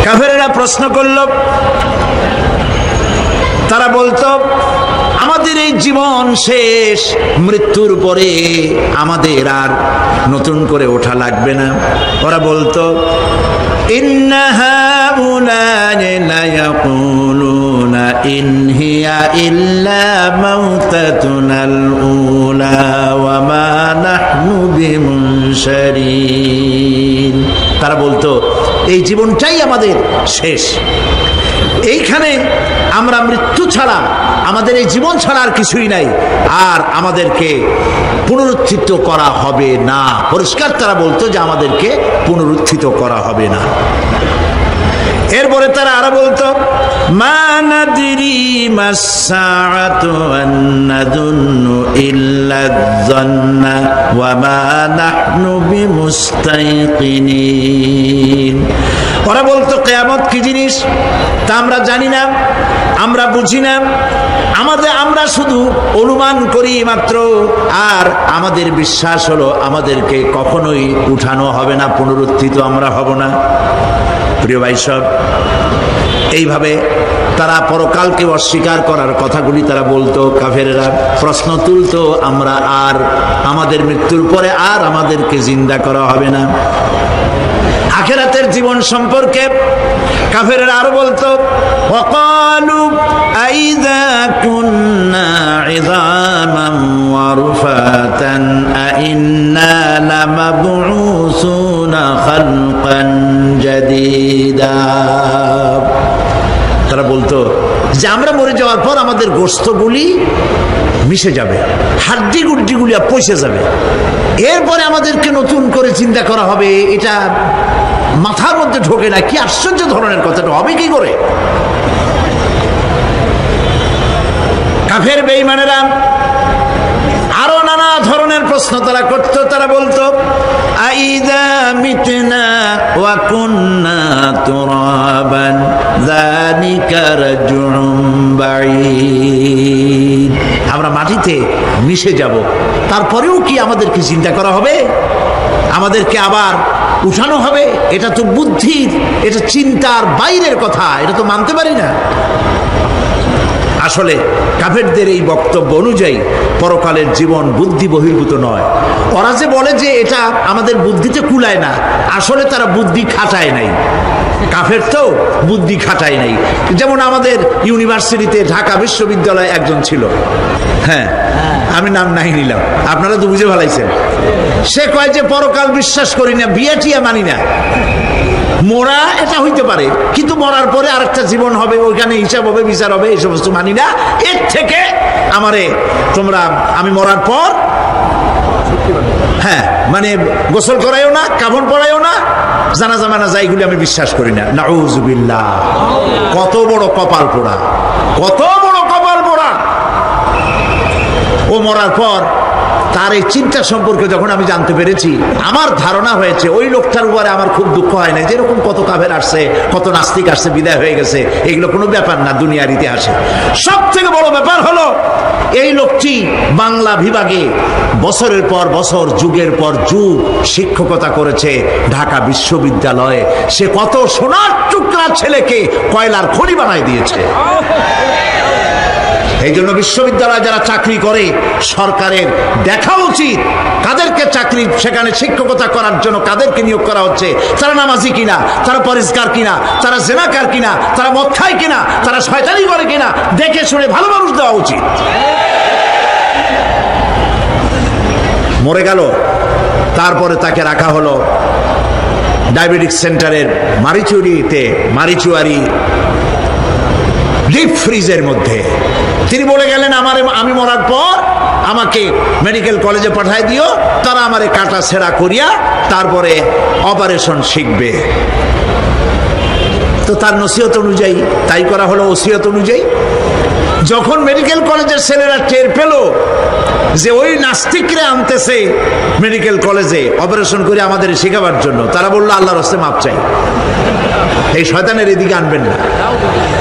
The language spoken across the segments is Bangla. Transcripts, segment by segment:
কাফেরেরা প্রশ্ন করল, তারা বলতো আমাদের এই জীবন শেষ, মৃত্যুর পরে আমাদের আর নতুন করে ওঠা লাগবে না। ওরা বলতো ইন্না হাউলানি লা ইয়াকুলুনা ইন হিয়া ইল্লা মাউতাতুনাল উলা ওয়া মা নাহনু বিমুনশারিন। তারা বলতো এই জীবনটাই আমাদের শেষ, এইখানে আমরা মৃত্যু ছাড়া, আমাদের এই জীবন ছাড়া আর কিছুই নাই, আর আমাদেরকে পুনরুত্থিত করা হবে না। পরিষ্কার তারা বলতো যে আমাদেরকে পুনরুত্থিত করা হবে না। এরপরে তারা আরো বলতো মা নাদরি মাসসাআতু ওয়ান নাযুন্নু ইল্লা যান্না ওয়া মা নাহনু বিমুস্তাইকিনিন। ওরা বলতো কিয়ামত কি জিনিস তা আমরা জানি না, আমরা বুঝি না, আমরা শুধু অনুমান করি মাত্র, আর আমাদের বিশ্বাস হলো আমাদেরকে কখনোই উঠানো হবে না, পুনরুত্থিত আমরা হব না। প্রিয় ভাই সব, এইভাবে তারা পরকালকে অস্বীকার করার কথাগুলি তারা বলতো। কাফেরেরা প্রশ্ন তুলতো আমরা আর আমাদের মৃত্যুর পরে আর আমাদেরকে জিন্দা করা হবে না। আখিরাতের জীবন সম্পর্কে কাফেরেরা আরো বলতো ওয়াকালু আইযা কুন্না ইযামান ওয়া রুফাতান আইন্না লামাবউসুনা খালকান জাদীদা। তারা বলতো যে আমরা মরে যাওয়ার পর আমাদের গোশতগুলি মিশে যাবে, হাড্ডি গুড্ডিগুলি পচে যাবে, এরপরে আমাদেরকে নতুন করে চিন্তা করা হবে। এটা মাথার মধ্যে ঢোকে না, কি আশ্চর্য ধরনের কথাটা হবে কি করে? কাফের বেঈমানেরা আরো নানা ধরনের প্রশ্ন তারা করত। তারা বলতো আইযা মিতনা ওয়া কুন্না তুরাবান যালিকা রাজউন বাঈদ। আমরা মাটিতে মিশে যাব, তারপরেও কি আমাদেরকে চিন্তা করা হবে, আমাদেরকে আবার উঠানো হবে? এটা তো বুদ্ধির, এটা চিন্তার বাইরের কথা, এটা তো মানতে পারি না। আসলে কাফেরদের এই বক্তব্য অনুযায়ী পরকালের জীবন বুদ্ধি বহির্ভূত নয়। ওরা যে বলে যে এটা আমাদের বুদ্ধিতে কুলায় না, আসলে তারা বুদ্ধি খাটায় নাই। কাফের তো বুদ্ধি খাটায় নাই। যেমন আমাদের ইউনিভার্সিটিতে ঢাকা বিশ্ববিদ্যালয়ে একজন ছিল, হ্যাঁ আমি নাম নাই নিলাম, আপনারা তো বুঝে ভালাইছেন। সে কয় যে পরকাল বিশ্বাস করি না, বিয়ে টিয়া মানি না, মরা এটা হইতে পারে কিন্তু মরার পরে আরেকটা জীবন হবে, ওইখানে হিসাব হবে, বিচার হবে, এই সমস্ত মানি না। এর থেকে আমি মরার পর হ্যাঁ মানে গোসল করাইও না, কাফন পরাইও না, জানাজা মানাজা এগুলি আমি বিশ্বাস করি না। নাউযুবিল্লাহ। কত বড় কপাল পোড়া, কত বড় কপাল পোড়া! ও মরার পর তার এই চিন্তা সম্পর্কে যখন আমি জানতে পেরেছি, আমার ধারণা হয়েছে ওই লোকটার উপরে আমার খুব দুঃখ হয় না। যেরকম কত কাফের আসছে, কত নাস্তিক আসছে, বিদায় হয়ে গেছে, এগুলো কোনো ব্যাপার না দুনিয়ার ইতিহাসে। সব থেকে বড় ব্যাপার হলো এই লোকটি বাংলা বিভাগে বছরের পর বছর, যুগের পর যুগ শিক্ষকতা করেছে ঢাকা বিশ্ববিদ্যালয়ে। সে কত সোনার টুকরা ছেলেকে কয়লার খনি বানায় দিয়েছে। এই জন্য বিশ্ববিদ্যালয়ে যারা চাকরি করে সরকারের দেখা উচিত কাদেরকে চাকরি, সেখানে শিক্ষকতা করার জন্য কাদেরকে নিয়োগ করা হচ্ছে, তারা নামাজি কিনা, তারা পরিষ্কার কিনা, তারা জেনাকার কিনা, তারা মদ খায় কিনা, তারা শয়তানি করে কিনা, দেখে শুনে ভালো মানুষ দেওয়া উচিত। মরে গেল, তারপরে তাকে রাখা হলো ডায়াবেটিক সেন্টারের মারিচুয়ারি ডিপ ফ্রিজের মধ্যে। তিনি বলে গেলেন আমি মরার পর আমাকে মেডিকেল কলেজে পাঠায় দিও, তারা আমারে কাটা ছেঁড়া করিয়া তারপরে অপারেশন শিখবে। তো তার নসিহত অনুযায়ী তাই করা হলো, ওসিয়ত অনুযায়ী। যখন মেডিকেল কলেজের ছেলেরা টের পেল যে ওই নাস্তিকরে আনতেছে মেডিকেল কলেজে অপারেশন করে আমাদের শেখাবার জন্য, তারা বললো আল্লাহর রাস্তায় মাপ চাই, এই শয়তানের এদিকে আনবেন না।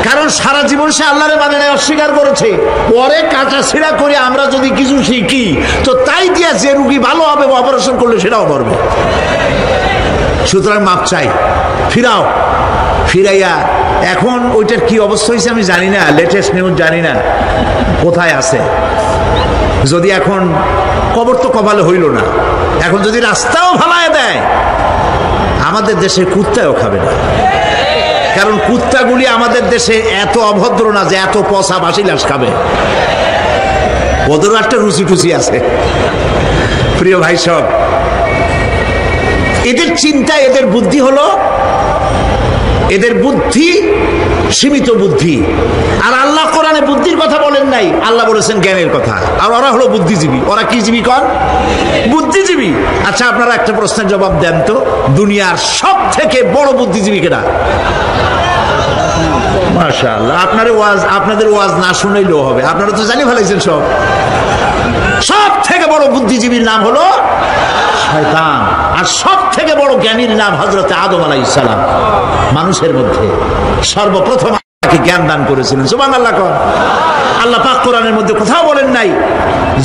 কারণ সারা জীবন সে আল্লাহরে মানে নাই, অস্বীকার করেছে। পরে কাটা ছিঁড়া করে আমরা যদি কিছু শিখি তো তাই দিয়া যে রুগী ভালো হবে, অপারেশন করলে সেটাও মরবে। সুতরাং মাপ চাই, ফিরাও। ফিরাইয়া এখন ওইটার কি অবস্থা হয়েছে আমি জানি না, লেটেস্ট নিউজ জানি না কোথায় আছে। যদি এখন কবর তো কপালে হইল না, এখন যদি রাস্তাও ভালায় দেয় আমাদের দেশে কুত্তাও খাবে না, কারণ কুত্তাগুলি আমাদের দেশে এত অভদ্র না যে এত পচা বাসি লাশ খাবে, ওদেরও একটা রুচি টুচি আছে। প্রিয় ভাই সব, এদের চিন্তা, এদের বুদ্ধি হলো, এদের বুদ্ধি সীমিত বুদ্ধি। আর আল্লাহ কোরআনে বুদ্ধির কথা বলেন নাই, আল্লাহ বলেছেন জ্ঞানের কথা। আর ওরা হলো বুদ্ধিজীবী। ওরা কি জীবী কন? বুদ্ধিজীবী। আচ্ছা আপনারা একটা প্রশ্নের জবাব দেন তো, দুনিয়ার সব থেকে বড় বুদ্ধিজীবী কেডা? মাশাআল্লাহ, আপনাদের ওয়াজ না শুনাইলেও হবে, আপনারা তো জানি ফেলাইছেন সব। সব থেকে বড় বুদ্ধিজীবীর নাম হলো শয়তান, আর সব থেকে বড় জ্ঞানীর নাম হযরত আদম আলাইহিস সালাম। মানুষের মধ্যে সর্বপ্রথম তাকে জ্ঞান দান করেছিলেন। সুবহানাল্লাহ। আল্লাহ পাক কোরআনের মধ্যে কোথাও বলেন নাই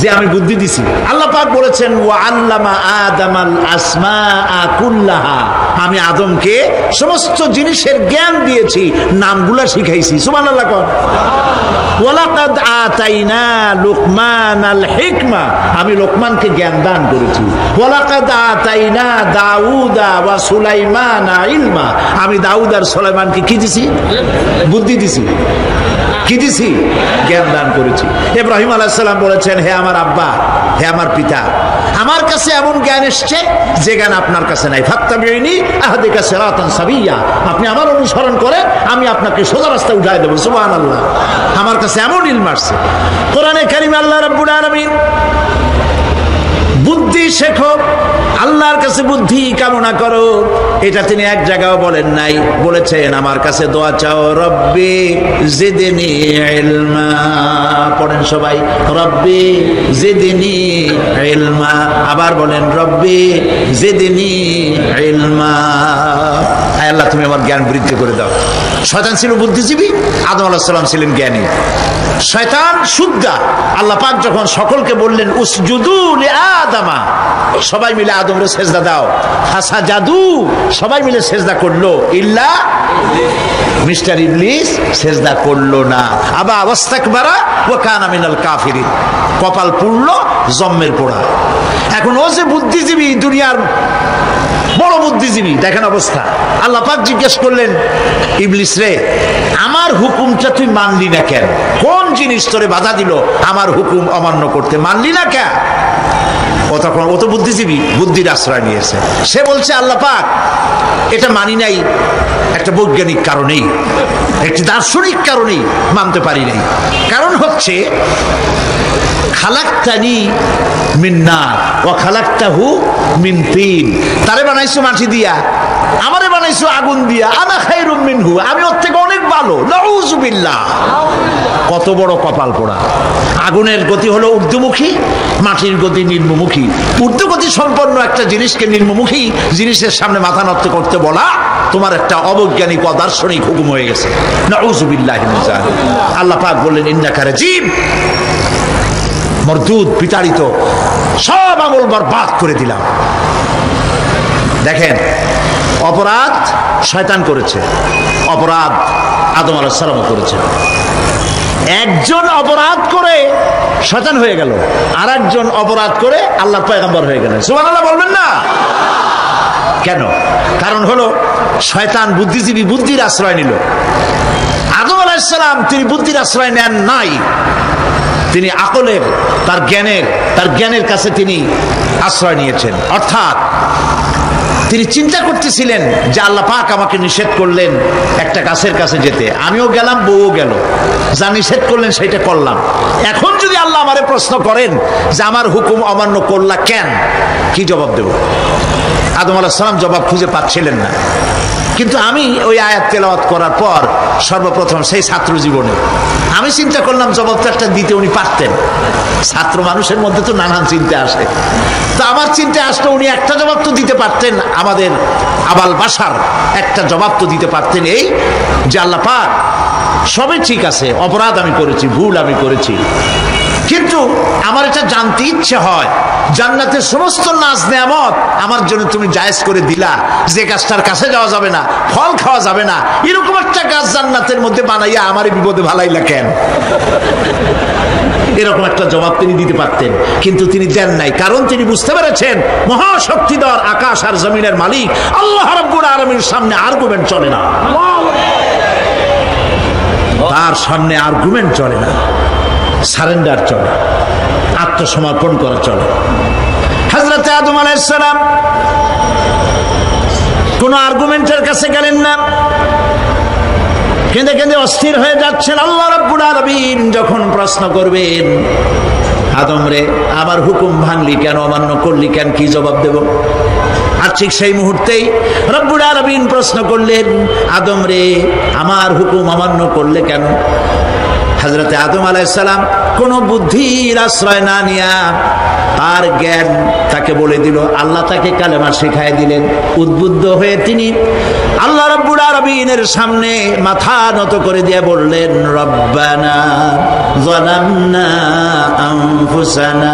যে আমি বুদ্ধি দিছি। আল্লাহ পাক বলেছেন ওয়া আল্লামা আদামাল আসমাআ কুল্লাহা, আমি আদমকে সমস্ত জিনিসের জ্ঞান দিয়েছি, নামগুলা শিখাইছি। সুবহানাল্লাহ। ওয়ালাকাদ আতাইনা লুকমানাল হিকমা, আমি লোকমানকে জ্ঞান দান করেছি। ওয়ালাকাদ আতাইনা দাউদা ওয়া সুলাইমানা ইলমা, আমি দাউদ আর সুলাইমানকে কি দিছি? বুদ্ধি দিছি। কি দিছি? জ্ঞান দান করেছি। ইব্রাহিম আলাইহিস সালাম বলেছেন, হে আমার আব্বা, হে আমার পিতা, আমার কাছে এমন জ্ঞান এসছে যে জ্ঞান আপনার কাছে নাই। ফাত্তাবিউনি আহদিকা সিরাতান সাবিয়্যা, আপনি আমার অনুসরণ করেন, আমি আপনাকে সোজা রাস্তায় উঠায় দেব। সুবহানাল্লাহ। আমার কাছে এমন ইলম আসছে। কোরআনে কারীমে আল্লাহ রাব্বুল আলামিন বুদ্ধি শেখো, আল্লাহর কাছে বুদ্ধি কামনা করো, এটা তিনি এক জায়গাও বলেন নাই। বলেছেন আমার কাছে দোয়া চাও, রব্বি জিদনি ইলমা। পড়েন সবাই, রব্বি জিদনি ইলমা। আবার বলেন, রব্বি জিদনি ইলমা। আয় আল্লাহ, তুমি আমার জ্ঞান বৃদ্ধি করে দাও। শয়তান ছিল বুদ্ধিজীবী, আদম আলাইহিস সালাম ছিলেন জ্ঞানী। শয়তান সুদ্দা। আল্লাহ পাক যখন সকলকে বললেন উসজুদু লিআদামা, সবাই মিলে আদমরে সেজদা দাও, ফাসাজাদু, সবাই মিলে সেজদা করলো, ইল্লা মিস্টার ইবলিস সেজদা করলো না। আবা ওয়াস্তাকবারা ওয়া কানা মিনাল কাফিরিন, কপাল পুড়লো, জম্মের পোড়া। এখন ও যে বুদ্ধিজীবী, দুনিয়ার বড় বুদ্ধিজীবী, দেখেন অবস্থা। আল্লাহ পাক জিজ্ঞেস করলেন, ইবলিস রে, আমার হুকুমটা তুই মানলি না কেন? কোন জিনিস তোরে বাধা দিল আমার হুকুম অমান্য করতে? মানলি না কেন? ও তখন, ও তো বুদ্ধিজীবী, বুদ্ধির আশ্রয় নিয়েছে। সে বলছে, আল্লাহ পাক, এটা মানি নাই একটা বৈজ্ঞানিক কারণেই, একটি দার্শনিক কারণেই মানতে পারি নাই। কারণ হচ্ছে খালাকতানি মিন নার ওয়া খালাকতাহু মিন তিন, তারে বানাইছো মাটি দিয়া, আমারে বানাইছো আগুন দিয়া, আনা খায়রুম মিনহু, আমি ওর থেকে অনেক ভালো। নাউযুবিল্লাহ। কত বড় কপাল পোড়া। আগুনের গতি হলো ঊর্ধ্বমুখী, মাটির গতি নিম্নমুখী। ঊর্ধ্বগতি সম্পন্ন একটা জিনিসকে নিম্নমুখী জিনিসের সামনে মাথা নত করতে বলা তোমার একটা অবৈজ্ঞানিক অদার্শনিক হুকুম হয়ে গেছে। নাউযুবিল্লাহি মিন যালিক। আল্লাহ পাক বললেন, ইন্নাকা রাজিম, মরদুদ, বিতাড়িত, সব আমল বরবাদ করে দিলাম। দেখেন, অপরাধ শয়তান করেছে, অপরাধ আদম আলাইহিস সালাম করেছে। একজন অপরাধ করে শয়তান হয়ে গেল, আর একজন অপরাধ করে আল্লাহর পয়গম্বর হয়ে গেলেন। সুবহানাল্লাহ বলবেন না? কেন? কারণ হলো শয়তান বুদ্ধিজীবী, বুদ্ধির আশ্রয় নিল। আদম আলাইহিস সালাম তিনি বুদ্ধির আশ্রয় নেন নাই, তিনি আকলের, তার জ্ঞানের কাছে তিনি আশ্রয় নিয়েছেন। অর্থাৎ তিনি চিন্তা করতেছিলেন যে আল্লাহ পাক আমাকে নিষেধ করলেন একটা গাছের কাছে যেতে, আমিও গেলাম, বউও গেল, যা নিষেধ করলেন সেটা করলাম। এখন যদি আল্লাহ আমারে প্রশ্ন করেন যে আমার হুকুম অমান্য করলা কেন, কি জবাব দেব? আদম আলাইহিস সালাম জবাব খুঁজে পাচ্ছিলেন না। কিন্তু আমি ওই আয়াত তেলাওয়াত করার পর সর্বপ্রথম সেই ছাত্র জীবনে আমি চিন্তা করলাম জবাবটা একটা দিতে উনি পারতেন। ছাত্র মানুষের মধ্যে তো নানান চিন্তা আসে, তো আমার চিন্তা আসলে উনি একটা জবাব তো দিতে পারতেন, আমাদের আবাল বাসার একটা জবাব তো দিতে পারতেন, এই যে আল্লাহ পাক সবই ঠিক আছে, অপরাধ আমি করেছি, ভুল আমি করেছি, কিন্তু আমার এটা জানতে ইচ্ছে হয় জান্নাতের সমস্ত নাজ নেয়ামত আমার জন্য তুমি জায়েজ করে দিলা, যে কাজটার কাছে যাওয়া যাবে না, ফল খাওয়া যাবে না, এরকম একটা কাজ জান্নাতের মধ্যে বানাইয়া আমার বিপদে ভালাইলা কেন? এরকম একটা জবাব তিনি দিতে পারতেন, কিন্তু তিনি দেন নাই। কারণ তিনি বুঝতে পেরেছেন মহাশক্তিধর আকাশ আর জমিনের মালিক আল্লাহ রাব্বুল আলামিনের সামনে আর্গুমেন্ট চলে না, তার সামনে আর্গুমেন্ট চলে না, সারেন্ডার চলে, আত্মসমর্পণ করা চলে। হযরত আদম আলাইহিস সালাম কোন আর্গুমেন্টের কাছে গেলেন না, কেঁদে কেঁদে অস্থির হয়ে যাচ্ছেন। আল্লাহ রাব্বুল আলামিন যখন প্রশ্ন করবেন, আদম রে আমার হুকুম ভাঙলি কেন, অমান্য করলি কেন, কি জবাব দেব? আর ঠিক সেই মুহূর্তেই রব্বুল আলামিন প্রশ্ন করলেন, আদম রে আমার হুকুম অমান্য করলে কেন? হযরত আদম আলাইহিস সালাম কোন বুদ্ধির আশ্রয় না নিয়া তার জ্ঞান তাকে বলে দিল, আল্লাহ তাকে কালেমা শিখায় দিলেন। উদ্বুদ্ধ হয়ে তিনি আল্লাহ রাব্বুল আলামিনের সামনে মাথা নত করে দিয়ে বললেন, রব্বানা যালামনা আনফুসানা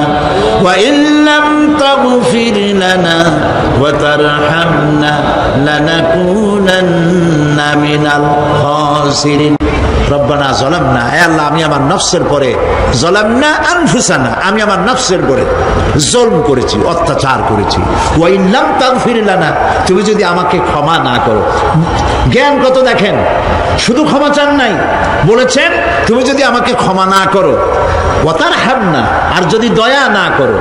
ওয়া ইল্লাম তাগফির লানা ওয়া তারহামনা লানাকুনান্না মিনাল খাসিরিন। রব্বানা যালামনা, হে আল্লাহ আমি আমার নফসের পরে, যালামনা আনফুসানা আমি আমার নফসের পরে জুলম করেছি, অত্যাচার করেছি। ওয়া ইন লাম তাগফির লানা, তুমি যদি আমাকে ক্ষমা না করো। জ্ঞান কত দেখেন, শুধু ক্ষমা চান নাই, বলেছেন তুমি যদি আমাকে ক্ষমা না করো, ওয়া তারহামনা আর যদি দয়া না করো,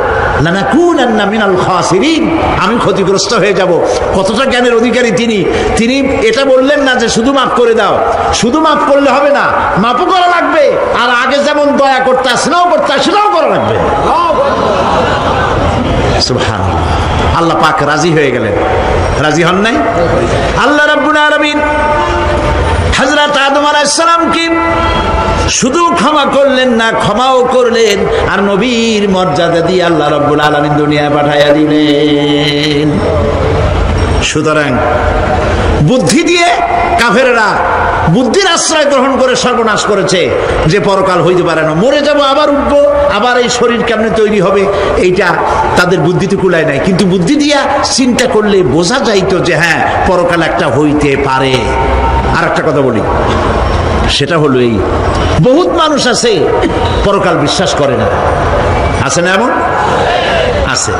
লানাকুনান্না মিনাল খাসিরিন আমি ক্ষতিগ্রস্ত হয়ে যাব। কতটা জ্ঞানের অধিকারী তিনি! তিনি এটা বললেন না যে শুধু মাফ করে দাও, শুধু মাফ করলে হবে না, মাফও করা লাগবে, আর আগে যেমন দয়া করতে আসলেও করতে আসলেও করা লাগবে। সুবহানাল্লাহ, আল্লাহ পাক রাজি হয়ে গেলেন। রাজি হন নাই? আল্লাহ রাব্বুল আলামিন হযরত আদম আলাইহিস সালামকে শুধু ক্ষমা করলেন না, ক্ষমাও করলেন, আর নবীর মর্যাদা দিয়ে আল্লাহ রাব্বুল আলামিন দুনিয়ায় পাঠাইয়া দিলেন। সুতরাং বুদ্ধি দিয়ে কাফেররা বুদ্ধির আশ্রয় গ্রহণ করে সর্বনাশ করেছে, যে পরকাল হইতে পারে না, মরে যাব আবার উঠবো, আবার এই শরীর কেমনে তৈরি হবে, এইটা তাদের বুদ্ধিতে কুলায় নাই। কিন্তু বুদ্ধি দিয়া চিন্তা করলে বোঝা যাইতো যে হ্যাঁ পরকাল একটা হইতে পারে। আর একটা কথা বলি, সেটা হলো এই, বহুত মানুষ আছে পরকাল বিশ্বাস করে না, আছে না? এমন আছে।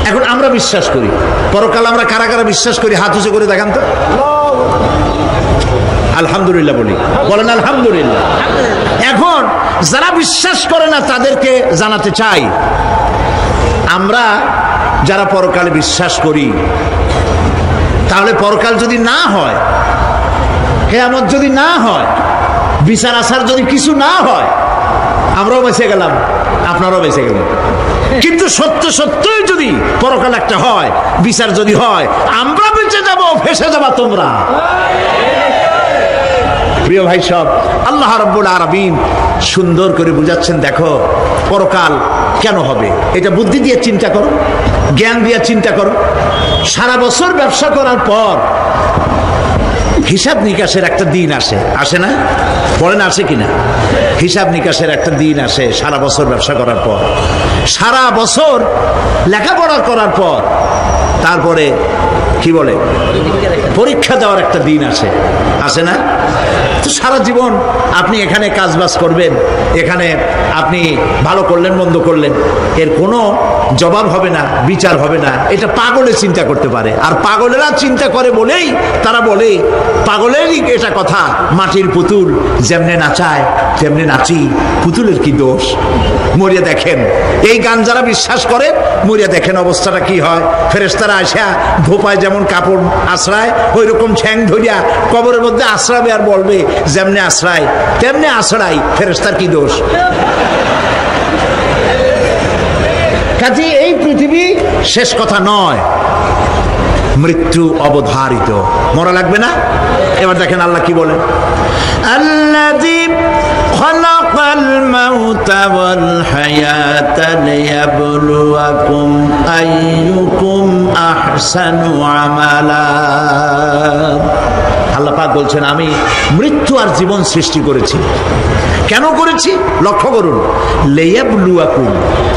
এখন আমরা বিশ্বাস করি পরকাল, আমরা কারা কারা বিশ্বাস করি হাত উঁচু করে দেখান তো। আলহামদুলিল্লাহ বলি, বলেন আলহামদুলিল্লাহ। এখন যারা বিশ্বাস করে না তাদেরকে জানাতে চাই, আমরা যারা পরকালে বিশ্বাস করি, তাহলে পরকাল যদি না হয়, কিয়ামত যদি না হয়, বিচার আচার যদি কিছু না হয়, আমরাও বেঁচে গেলাম, আপনারাও বেঁচে গেলেন। কিন্তু সত্য সত্যই যদি পরকাল একটা হয়, বিচার যদি হয়, আমরা বেঁচে যাব, ফেসে যাবা তোমরা। প্রিয় ভাই সব, আল্লাহ রাব্বুল আলামিন সুন্দর করে বুঝাচ্ছেন, দেখো পরকাল কেন হবে, এটা বুদ্ধি দিয়ে চিন্তা করো, জ্ঞান দিয়ে চিন্তা করো। সারা বছর ব্যবসা করার পর হিসাব নিকাশের একটা দিন আসে, আসে না? বলেন আসে কিনা? হিসাব নিকাশের একটা দিন আসে সারা বছর ব্যবসা করার পর, সারা বছর লেখাপড়া করার পর, তারপরে কি বলে পরীক্ষা দেওয়ার একটা দিন আসে, আসে না? তো সারা জীবন আপনি এখানে কাজবাজ করবেন, এখানে আপনি ভালো করলেন মন্দ করলেন, এর কোনো জবাব হবে না, বিচার হবে না। এটা পাগলে চিন্তা করতে পারে, আর পাগলেরা চিন্তা করে বলেই তারা বলে, পাগলেরই এটা কথা, মাটির পুতুল যেমনে নাচায় তেমনি নাচি, পুতুলের কি দোষ? মরিয়া দেখেন, এই গান যারা বিশ্বাস করে মরিয়া দেখেন অবস্থাটা কি হয়। ফেরেশতারা আসা ধোপায় যেমন কাপড় আশ্রায়, ওই রকম ঠ্যাং ধরিয়া কবরের মধ্যে আশ্রাবে, আর বলবে যেমনে আশ্রায় তেমনি আশ্রাই, ফেরেশতার কি দোষ? কাজে এই পৃথিবী শেষ কথা নয়, মৃত্যু অবধারিত, মরা লাগবে না। এবার দেখেন আল্লাহ কি বলেন, আল্লাযী খালাকাল মাউতা ওয়াল হায়াতা লিয়াবলুয়াকুম আইয়ুকুম আহসানু আমালা। আল্লাহ পাক বলছেন আমি মৃত্যু আর জীবন সৃষ্টি করেছি। কেন করেছি লক্ষ্য করুন, লিয়াবলুয়াকুম,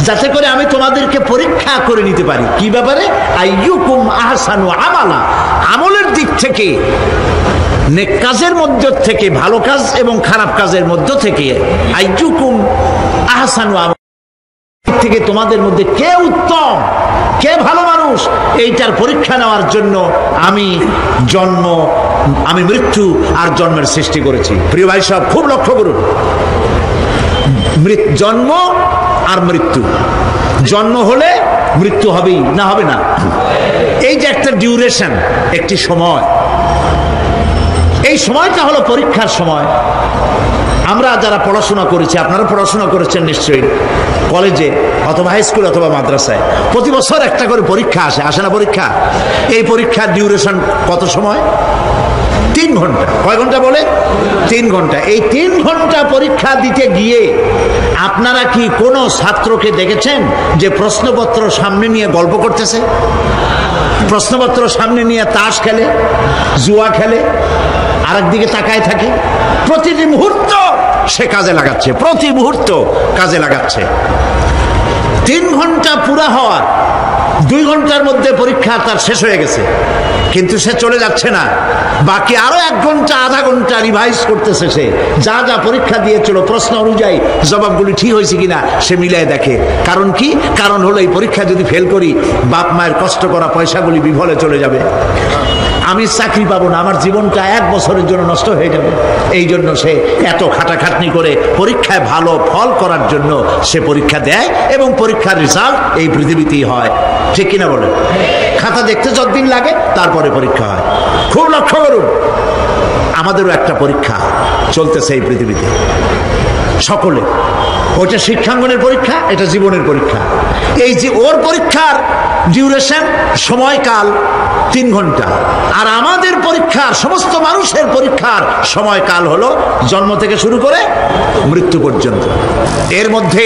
যাতে করে আমি তোমাদেরকে পরীক্ষা করে নিতে পারি। কি ব্যাপারে? আইয়ুকুম আহসানু আমালা, আমলের দিক থেকে, নেক কাজের মধ্য থেকে, ভালো কাজ এবং খারাপ কাজের মধ্য থেকে, আইয়ুকুম আহসানু আমালা থেকে তোমাদের মধ্যে কে উত্তম, কে ভালো মানুষ, এইটার পরীক্ষা নেওয়ার জন্য আমি মৃত্যু আর জন্মের সৃষ্টি করেছি। প্রিয় ভাই সব খুব লক্ষ্য করুন, জন্ম আর মৃত্যু, জন্ম হলে মৃত্যু হবেই, না হবে না? এই যে একটা ডিউরেশন, একটি সময়, এই সময়টা হলো পরীক্ষার সময়। আমরা যারা পড়াশোনা করেছি, আপনারা পড়াশোনা করেছেন নিশ্চয়ই, কলেজে অথবা হাই স্কুল অথবা মাদ্রাসায় প্রতি বছর একটা করে পরীক্ষা আসে না পরীক্ষা? এই পরীক্ষার ডিউরেশন কত সময়? 3 ঘন্টা। কয় ঘন্টা বলে? 3 ঘন্টা। এই 3 ঘন্টা পরীক্ষা দিতে গিয়ে আপনারা কি কোনো ছাত্রকে দেখেছেন যে প্রশ্নপত্র সামনে নিয়ে গল্প করতেছে, প্রশ্নপত্র সামনে নিয়ে তাস খেলে, জুয়া খেলে, আরেক দিকে তাকায় থাকে? প্রতিটি মুহূর্ত সে কাজে লাগাচ্ছে, প্রতি মুহূর্ত কাজে লাগাচ্ছে। 3 ঘন্টা পুরা হওয়ার 2 ঘন্টার মধ্যে পরীক্ষা তার শেষ হয়ে গেছে, কিন্তু সে চলে যাচ্ছে না, বাকি আরো 1 ঘন্টা আধা ঘন্টা রিভাইজ করতেছে। সে যা যা পরীক্ষা দিয়েছিল প্রশ্ন অনুযায়ী জবাবগুলি ঠিক হয়েছে কিনা সে মিলাই দেখে। কারণ কি? কারণ হলো এই পরীক্ষা যদি ফেল করি, বাপ মায়ের কষ্ট করা পয়সাগুলি বিফলে চলে যাবে, আমি চাকরি পাবো না, আমার জীবনটা 1 বছরের জন্য নষ্ট হয়ে যাবে। এই জন্য সে এত খাটাখাটনি করে পরীক্ষায় ভালো ফল করার জন্য সে পরীক্ষা দেয়, এবং পরীক্ষার রেজাল্ট এই পৃথিবীতেই হয়। ঠিক কিনা বলেন? খাতা দেখতে যতদিন লাগে তারপরে পরীক্ষা হয়। খুব লক্ষ্য করুন, আমাদেরও একটা পরীক্ষা চলতেছে এই পৃথিবীতে, সকলে। ওইটা শিক্ষাঙ্গনের পরীক্ষা, এটা জীবনের পরীক্ষা। এই যে ওর পরীক্ষার ডিউরেশন, সময়কাল 3 ঘন্টা, আর আমাদের পরীক্ষার, সমস্ত মানুষের পরীক্ষার সময়কাল হলো জন্ম থেকে শুরু করে মৃত্যু পর্যন্ত। এর মধ্যে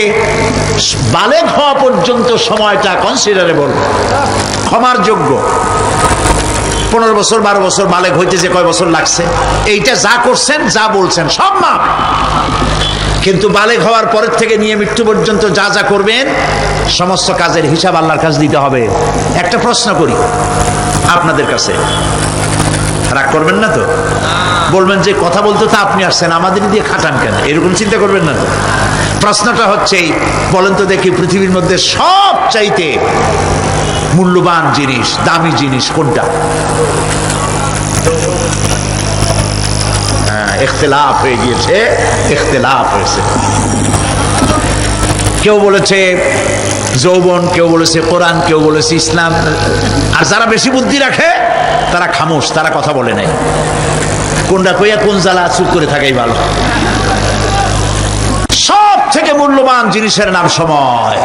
বালেগ হওয়া পর্যন্ত সময়টা কনসিডারেবল, ক্ষমার যোগ্য। 15 বছর 12 বছর বালেগ হইতে যে কয় বছর লাগছে, এইটা যা করছেন যা বলছেন সব মাপ। কিন্তু বালেগ হওয়ার পরের থেকে নিয়ে মৃত্যু পর্যন্ত যা যা করবেন সমস্ত কাজের হিসাব আল্লাহর কাছে দিতে হবে। একটা প্রশ্ন করি আপনাদের কাছে, রাগ করবেন না তো? বলবেন যে কথা বলতে তো আপনি আসছেন, আমাদের দিয়ে খাটান কেন, এরকম চিন্তা করবেন না তো? প্রশ্নটা হচ্ছে, বলেন তো দেখি, পৃথিবীর মধ্যে সব চাইতে মূল্যবান জিনিস, দামি জিনিস কোনটা? ইখতিলাফ হয়ে গিয়েছে, ইখতিলাফ হয়েছে। কেউ বলেছে যৌবন, কেউ বলেছে কোরআন, কেউ বলেছে ইসলাম। আর যারা বেশি বুদ্ধি রাখে তারা খামোশ, তারা কথা বলে নাই। কোনটা কইয়া কোন জ্বালা চুপ করে থাকাই ভালো। সব থেকে মূল্যবান জিনিসের নাম সময়।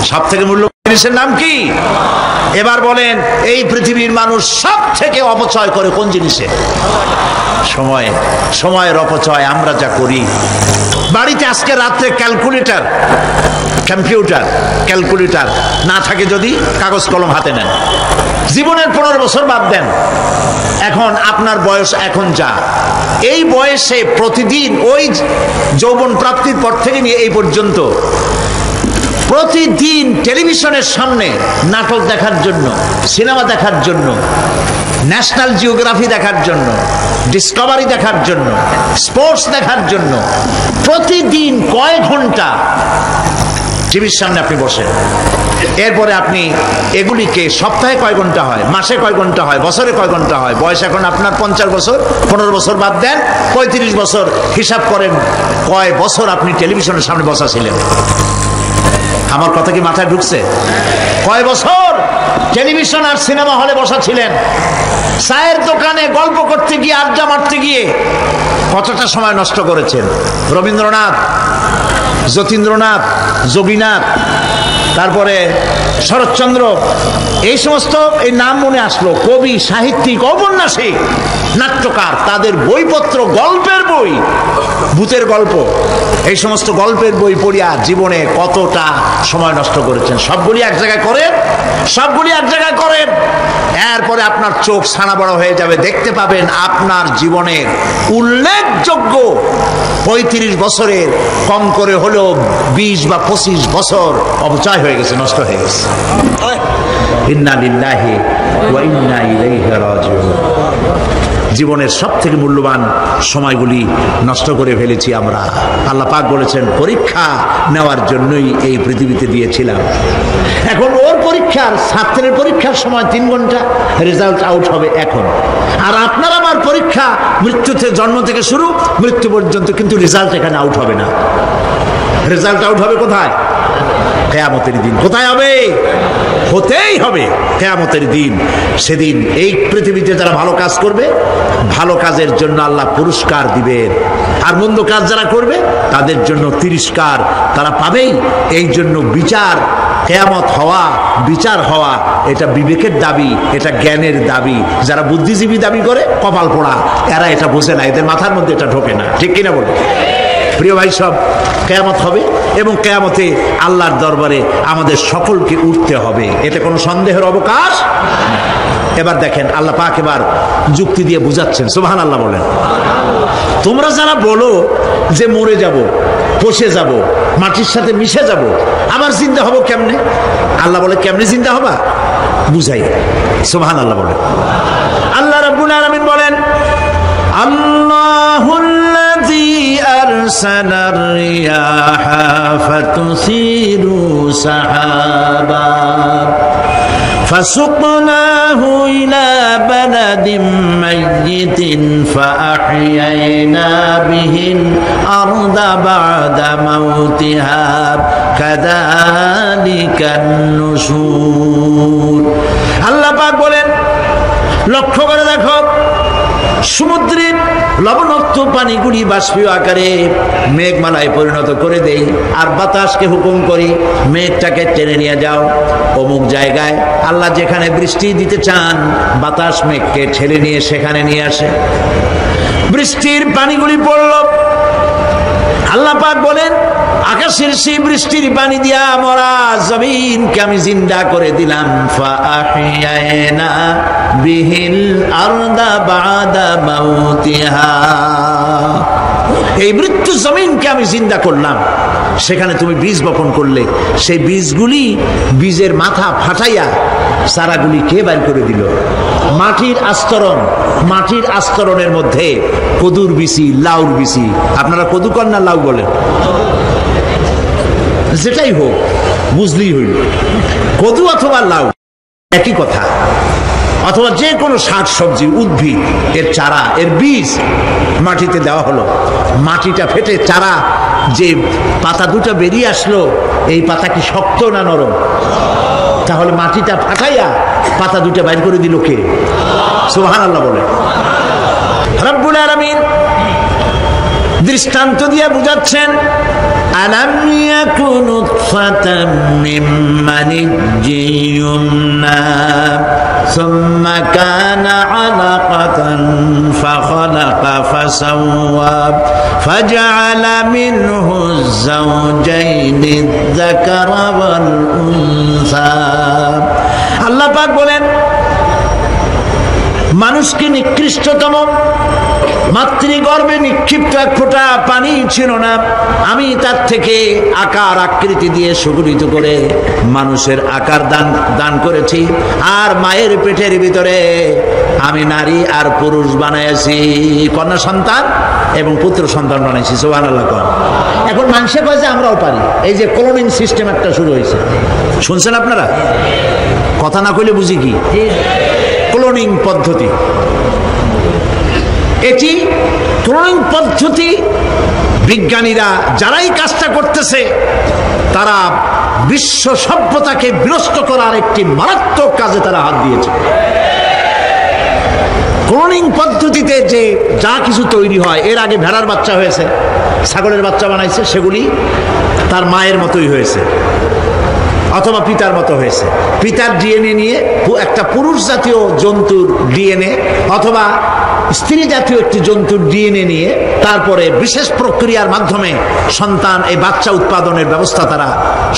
সব থেকে মূল্যবান জিনিসের নাম কি? এবার বলেন, এই পৃথিবীর মানুষ সব থেকে অপচয় করে কোন জিনিসে? সময়ে। সময়ের অপচয় আমরা যা করি। বাড়িতে আজকে রাত্রে ক্যালকুলেটর, কম্পিউটার, ক্যালকুলেটর না থাকে যদি কাগজ কলম হাতে নেন। জীবনের 15 বছর বাদ দেন, এখন আপনার বয়স এখন যা, এই বয়সে প্রতিদিন ওই যৌবন প্রাপ্তির পর থেকে নিয়ে এই পর্যন্ত প্রতিদিন টেলিভিশনের সামনে নাটক দেখার জন্য, সিনেমা দেখার জন্য, ন্যাশনাল জিওগ্রাফি দেখার জন্য, ডিসকভারি দেখার জন্য, স্পোর্টস দেখার জন্য প্রতিদিন কয় ঘন্টা টিভির সামনে আপনি বসেন। এরপরে আপনি এগুলিকে সপ্তাহে কয় ঘন্টা হয়, মাসে কয় ঘন্টা হয়, বছরে কয় ঘন্টা হয়। বয়স এখন আপনার 50 বছর, 15 বছর বাদ দেন, 35 বছর। হিসাব করেন কয় বছর আপনি টেলিভিশনের সামনে বসা ছিলেন। আমার কথা কি মাথায় ঢুকছে? কয় বছর টেলিভিশন আর সিনেমা হলে বসা ছিলেন? চায়ের দোকানে গল্প করতে গিয়ে, আড্ডা মারতে গিয়ে কতটা সময় নষ্ট করেছেন? রবীন্দ্রনাথ, যতীন্দ্রনাথ, যোগীনাথ, তারপরে শরৎচন্দ্র, এই সমস্ত এই নাম মনে আসলো, কবি, সাহিত্যিক, ঔপন্যাসিক, নাট্যকার, তাদের বইপত্র, গল্পের বই, ভূতের গল্প, এই সমস্ত গল্পের বই পড়িয়া জীবনে কতটা সময় নষ্ট করেছেন। সবগুলি এক জায়গায় করেন, সবগুলি এক জায়গায় করেন, এরপরে আপনার চোখ ছানা বড় হয়ে যাবে, দেখতে পাবেন আপনার জীবনের উল্লেখযোগ্য 35 বছরের কম করে হলেও 20 বা 25 বছর অপচয় হয়ে গেছে, নষ্ট হয়ে গেছে। ইন্না লিল্লাহি ওয়া ইন্না ইলাইহি রাজিউন। জীবনের সব থেকে মূল্যবান সময়গুলি নষ্ট করে ফেলেছি আমরা। আল্লাহ পাক বলেছেন, পরীক্ষা নেওয়ার জন্যই এই পৃথিবীতে দিয়েছিলাম। এখন ওর পরীক্ষার, ছাত্রের পরীক্ষার সময় 3 ঘন্টা, রেজাল্ট আউট হবে এখন। আর আপনার আমার পরীক্ষা মৃত্যুতে, জন্ম থেকে শুরু মৃত্যু পর্যন্ত, কিন্তু রেজাল্ট এখানে আউট হবে না। রেজাল্ট আউট হবে কোথায়? কিয়ামতের দিন। কোথায় হবে? হতেই হবে কিয়ামতের দিন। সেদিন এই পৃথিবীতে যারা ভালো কাজ করবে, ভালো কাজের জন্য আল্লাহ পুরস্কার দিবেন, আর মন্দ কাজ যারা করবে তাদের জন্য তিরস্কার তারা পাবেই। এই জন্য বিচার, কিয়ামত হওয়া, বিচার হওয়া, এটা বিবেকের দাবি, এটা জ্ঞানের দাবি। যারা বুদ্ধিজীবী দাবি করে, কপাল পোড়া, এরা এটা বোঝে না, এদের মাথার মধ্যে এটা ঢোকে না। ঠিক কিনা বলে? প্রিয় ভাই সব, কিয়ামত হবে এবং কিয়ামতে আল্লাহর দরবারে আমাদের সকলকে উঠতে হবে, এতে কোনো সন্দেহের অবকাশ। এবার দেখেন আল্লাহ পাক এবার যুক্তি দিয়ে বুঝাচ্ছেন। সুবহানাল্লাহ বলেন। তোমরা যারা বলো যে মরে যাব, পচে যাব, মাটির সাথে মিশে যাব, আবার জিন্দা হব কেমনে? আল্লাহ বলে, কেমনে জিন্দা হবা বুঝাই। সুবহানাল্লাহ বলেন। আল্লাহ রাব্বুল আলামিন বলেন, আল্লাহুল্লাযী আরসালার রিয়াহা ফাতুসিরু সাহাবা ফাসুকনাহু ইলা বালাদিন মাইয়িতিন ফাআহইয়ানা বিহিল আরদা বা'দা মাউতিহা কাযালিকান নুশুর। আল্লাহ পাক বলেন, লক্ষ্য করে দেখো, সমুদ্রের লবণাক্ত পানিগুলি বাষ্পীয় আকারে মেঘমালায় পরিণত করে দেই, আর বাতাসকে হুকুম করি, মেঘটাকে টেনে নিয়ে যাও অমুক জায়গায়। আল্লাহ যেখানে বৃষ্টি দিতে চান, বাতাস মেঘকে ঠেলে নিয়ে সেখানে নিয়ে আসে। বৃষ্টির পানিগুলি পড়ল। আল্লাহ পাক বলেন, আকাশের সেই বৃষ্টির পানি দিয়া মরা জমিনকে আমি জিন্দা করে দিলাম। ফাআহইয়ানা বিহিল আরদা বা'দা মাউতিহা। এই মৃত্যু জমিনকে আমি জিন্দা করলাম, সেখানে তুমি বীজ বপন করলে, সেই বীজগুলি, বীজের মাথা ফাটাইয়া চারাগুলি কে বাইর করে দিল? মাটির আস্তরণ, মাটির আস্তরণের মধ্যে কদুর বিচি, লাউর বিচি। আপনারা কদু কর না লাউ বলেন? যেটাই হোক, বুঝলেই হইল, কদু অথবা লাউ একই কথা। অথবা যে কোনো শাক সবজি, উদ্ভিদ, এর চারা, এর বীজ মাটিতে দেওয়া হলো, মাটিটা ফেটে চারা, যে পাতা দুটো বেরিয়ে আসলো, এই পাতা কি শক্ত না নরম? তাহলে মাটিটা ফাটাইয়া পাতা দুটো বাইর করে দিল কে? সুবহানাল্লাহ বলে। রব্বুল আলামিন দৃষ্টান্ত দিয়ে বুঝাচ্ছেন, আলাম ইয়াকুন নুতফাতাম মিন মানিয়্যিন ইউমনা সুম্মা কানা আলাকাতান ফাখালাকা ফাসাওয়া ফাজআলা মিনহু যাওজাইনি যাকারা ওয়াল উনসা। আল্লাহ পাক বলেন, মানুষকে নিকৃষ্টতম মাতৃগর্ভে নিক্ষিপ্ত এক ফোঁটা পানি ছিল না, আমি তার থেকে আকার আকৃতি দিয়ে সুগঠিত করে মানুষের আকার দান করেছি, আর মায়ের পেটের ভিতরে আমি নারী আর পুরুষ বানাইছি, কন্যা সন্তান এবং পুত্র সন্তান বানাইছি। সুবহানাল্লাহ। এখন মানুষে কয় যে আমরাও পারি। এই যে ক্লোনিং সিস্টেম একটা শুরু হয়েছে, শুনছেন আপনারা? কথা না কইলে বুঝি কি? ক্লোনিং পদ্ধতি। এটি ক্লোনিং পদ্ধতি, বিজ্ঞানীরা যারাই কাজটা করতেছে, তারা বিশ্ব সভ্যতাকে বিনষ্ট করার একটি মারাত্মক কাজে তারা হাত দিয়েছে। ক্লোনিং পদ্ধতিতে যে যা কিছু তৈরি হয়, এর আগে ভেড়ার বাচ্চা হয়েছে, ছাগলের বাচ্চা বানাইছে, সেগুলি তার মায়ের মতোই হয়েছে। অথবা পিতার মতো হয়েছে, পিতার ডিএনএ নিয়ে একটা পুরুষ জাতীয় জন্তুর ডিএনএ অথবা স্ত্রী জাতীয় একটি জন্তুর ডিএনএ নিয়ে তারপরে বিশেষ প্রক্রিয়ার মাধ্যমে সন্তান এই বাচ্চা উৎপাদনের ব্যবস্থা তারা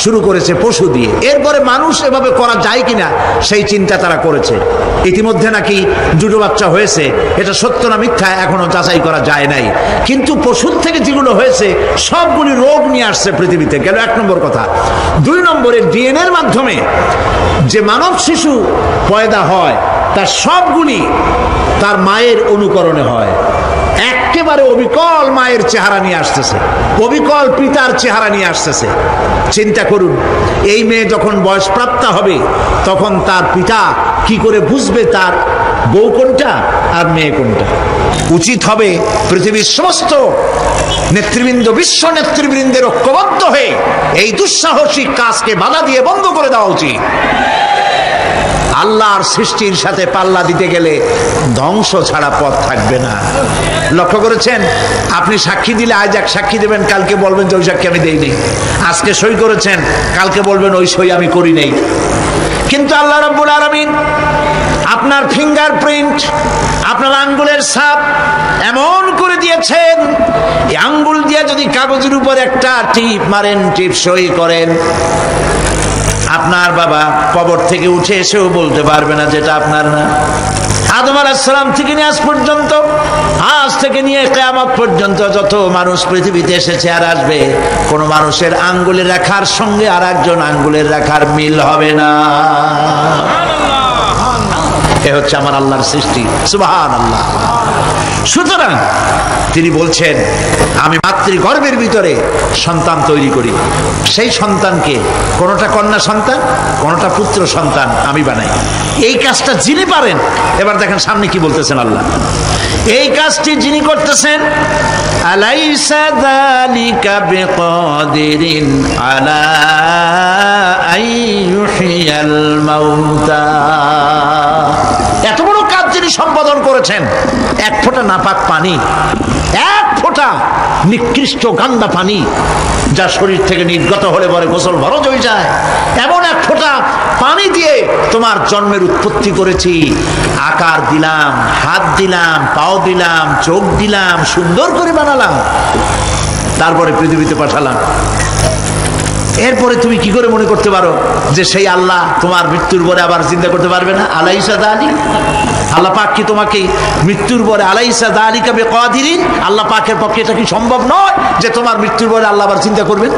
শুরু করেছে পশু দিয়ে। এরপরে মানুষ এভাবে করা যায় কিনা সেই চিন্তা তারা করেছে। ইতিমধ্যে নাকি দুটো বাচ্চা হয়েছে, এটা সত্য না মিথ্যা এখনো যাচাই করা যায় নাই। কিন্তু পশুর থেকে যেগুলো হয়েছে সবগুলি রোগ নিয়ে আসছে পৃথিবীতে, গেল 1 নম্বর কথা। 2 নম্বরে ডিএনএর মাধ্যমে যে মানব শিশু পয়দা হয় তার সবগুলি তার মায়ের অনুকরণে হয়, একেবারে অবিকল মায়ের চেহারা নিয়ে আসতেছে, অবিকল পিতার চেহারা নিয়ে আসতেছে। চিন্তা করুন, এই মেয়ে যখন বয়সপ্রাপ্তা হবে তখন তার পিতা কি করে বুঝবে তার বউ কোনটা আর মেয়ে কোনটা? উচিত হবে পৃথিবীর সমস্ত নেতৃবৃন্দ, বিশ্ব নেতৃবৃন্দের ঐক্যবদ্ধ হয়ে এই দুঃসাহসিক কাজকে বাধা দিয়ে বন্ধ করে দেওয়া উচিত। আল্লাহর সৃষ্টির সাথে পাল্লা দিতে গেলে ধ্বংস ছাড়া পথ থাকবে না। লক্ষ্য করেছেন, আপনি সাক্ষী দিলে আজ এক সাক্ষী দেবেন, কালকে বলবেন যে ওই সাক্ষী আমি দেই নেই। আজকে সই করেছেন, কালকে বলবেন ওই সই আমি করি নেই। কিন্তু আল্লাহ রাব্বুল আলামিন আপনার ফিঙ্গারপ্রিন্ট, আপনার আঙ্গুলের ছাপ এমন করে দিয়েছেন, এই আঙ্গুল দিয়ে যদি কাগজের উপর একটা টিপ মারেন, টিপ সই করেন, আপনার বাবা কবর থেকে উঠে এসেও বলতে পারবে না যেটা আপনার না। আদম আলাইহিস সালাম থেকে নিয়ে আজ পর্যন্ত, আজ থেকে নিয়ে কিয়ামত পর্যন্ত যত মানুষ পৃথিবীতে এসেছে আর আসবে, কোন মানুষের আঙ্গুলের রেখার সঙ্গে আর একজন আঙ্গুলের রেখার মিল হবে না। এ হচ্ছে আমার আল্লাহর সৃষ্টি, সুবহানাল্লাহ। সুতরাং তিনি বলছেন, আমি মাতৃগর্ভের ভিতরে সন্তান তৈরি করি, সেই সন্তানকে কোনটা কন্যা সন্তান কোনটা পুত্র সন্তান আমি বানাই। এই কাজটা যিনি পারেন, এবার দেখেন সামনে কি বলতেছেন আল্লাহ, এই কাজটি যিনি করতেছেন, আলাইসা যালিকা বিকাদিরিন আলা আইয়ুহিয়াল মাউতা। এত বড় কাজ যিনি সম্পাদন করেছেন, এক ফোঁটা নাপাক পানি, এক ফোঁটা নিকৃষ্ট গান্দা পানি যা শরীর থেকে নির্গত হলে পরে গোসল ফরজ হয়ে যায়, এমন এক ফোঁটা পানি দিয়ে তোমার জন্মের উৎপত্তি করেছি, আকার দিলাম, হাত দিলাম, পাও দিলাম, চোখ দিলাম, সুন্দর করে বানালাম, তারপরে পৃথিবীতে পাঠালাম। এরপরে তুমি কি করে মনে করতে পারো যে সেই আল্লাহ তোমার মৃত্যুর পরে আবার চিন্তা করতে পারবে না? আলাইসা যালিক, আল্লাহ পাক কি তোমাকে মৃত্যুর পরে, আলাইসা যালিকা বিকাদিরিন, আল্লাহ পাকের পক্ষে এটা কি সম্ভব নয় যে তোমার মৃত্যুর পরে আল্লাহ আবার চিন্তা করবেন?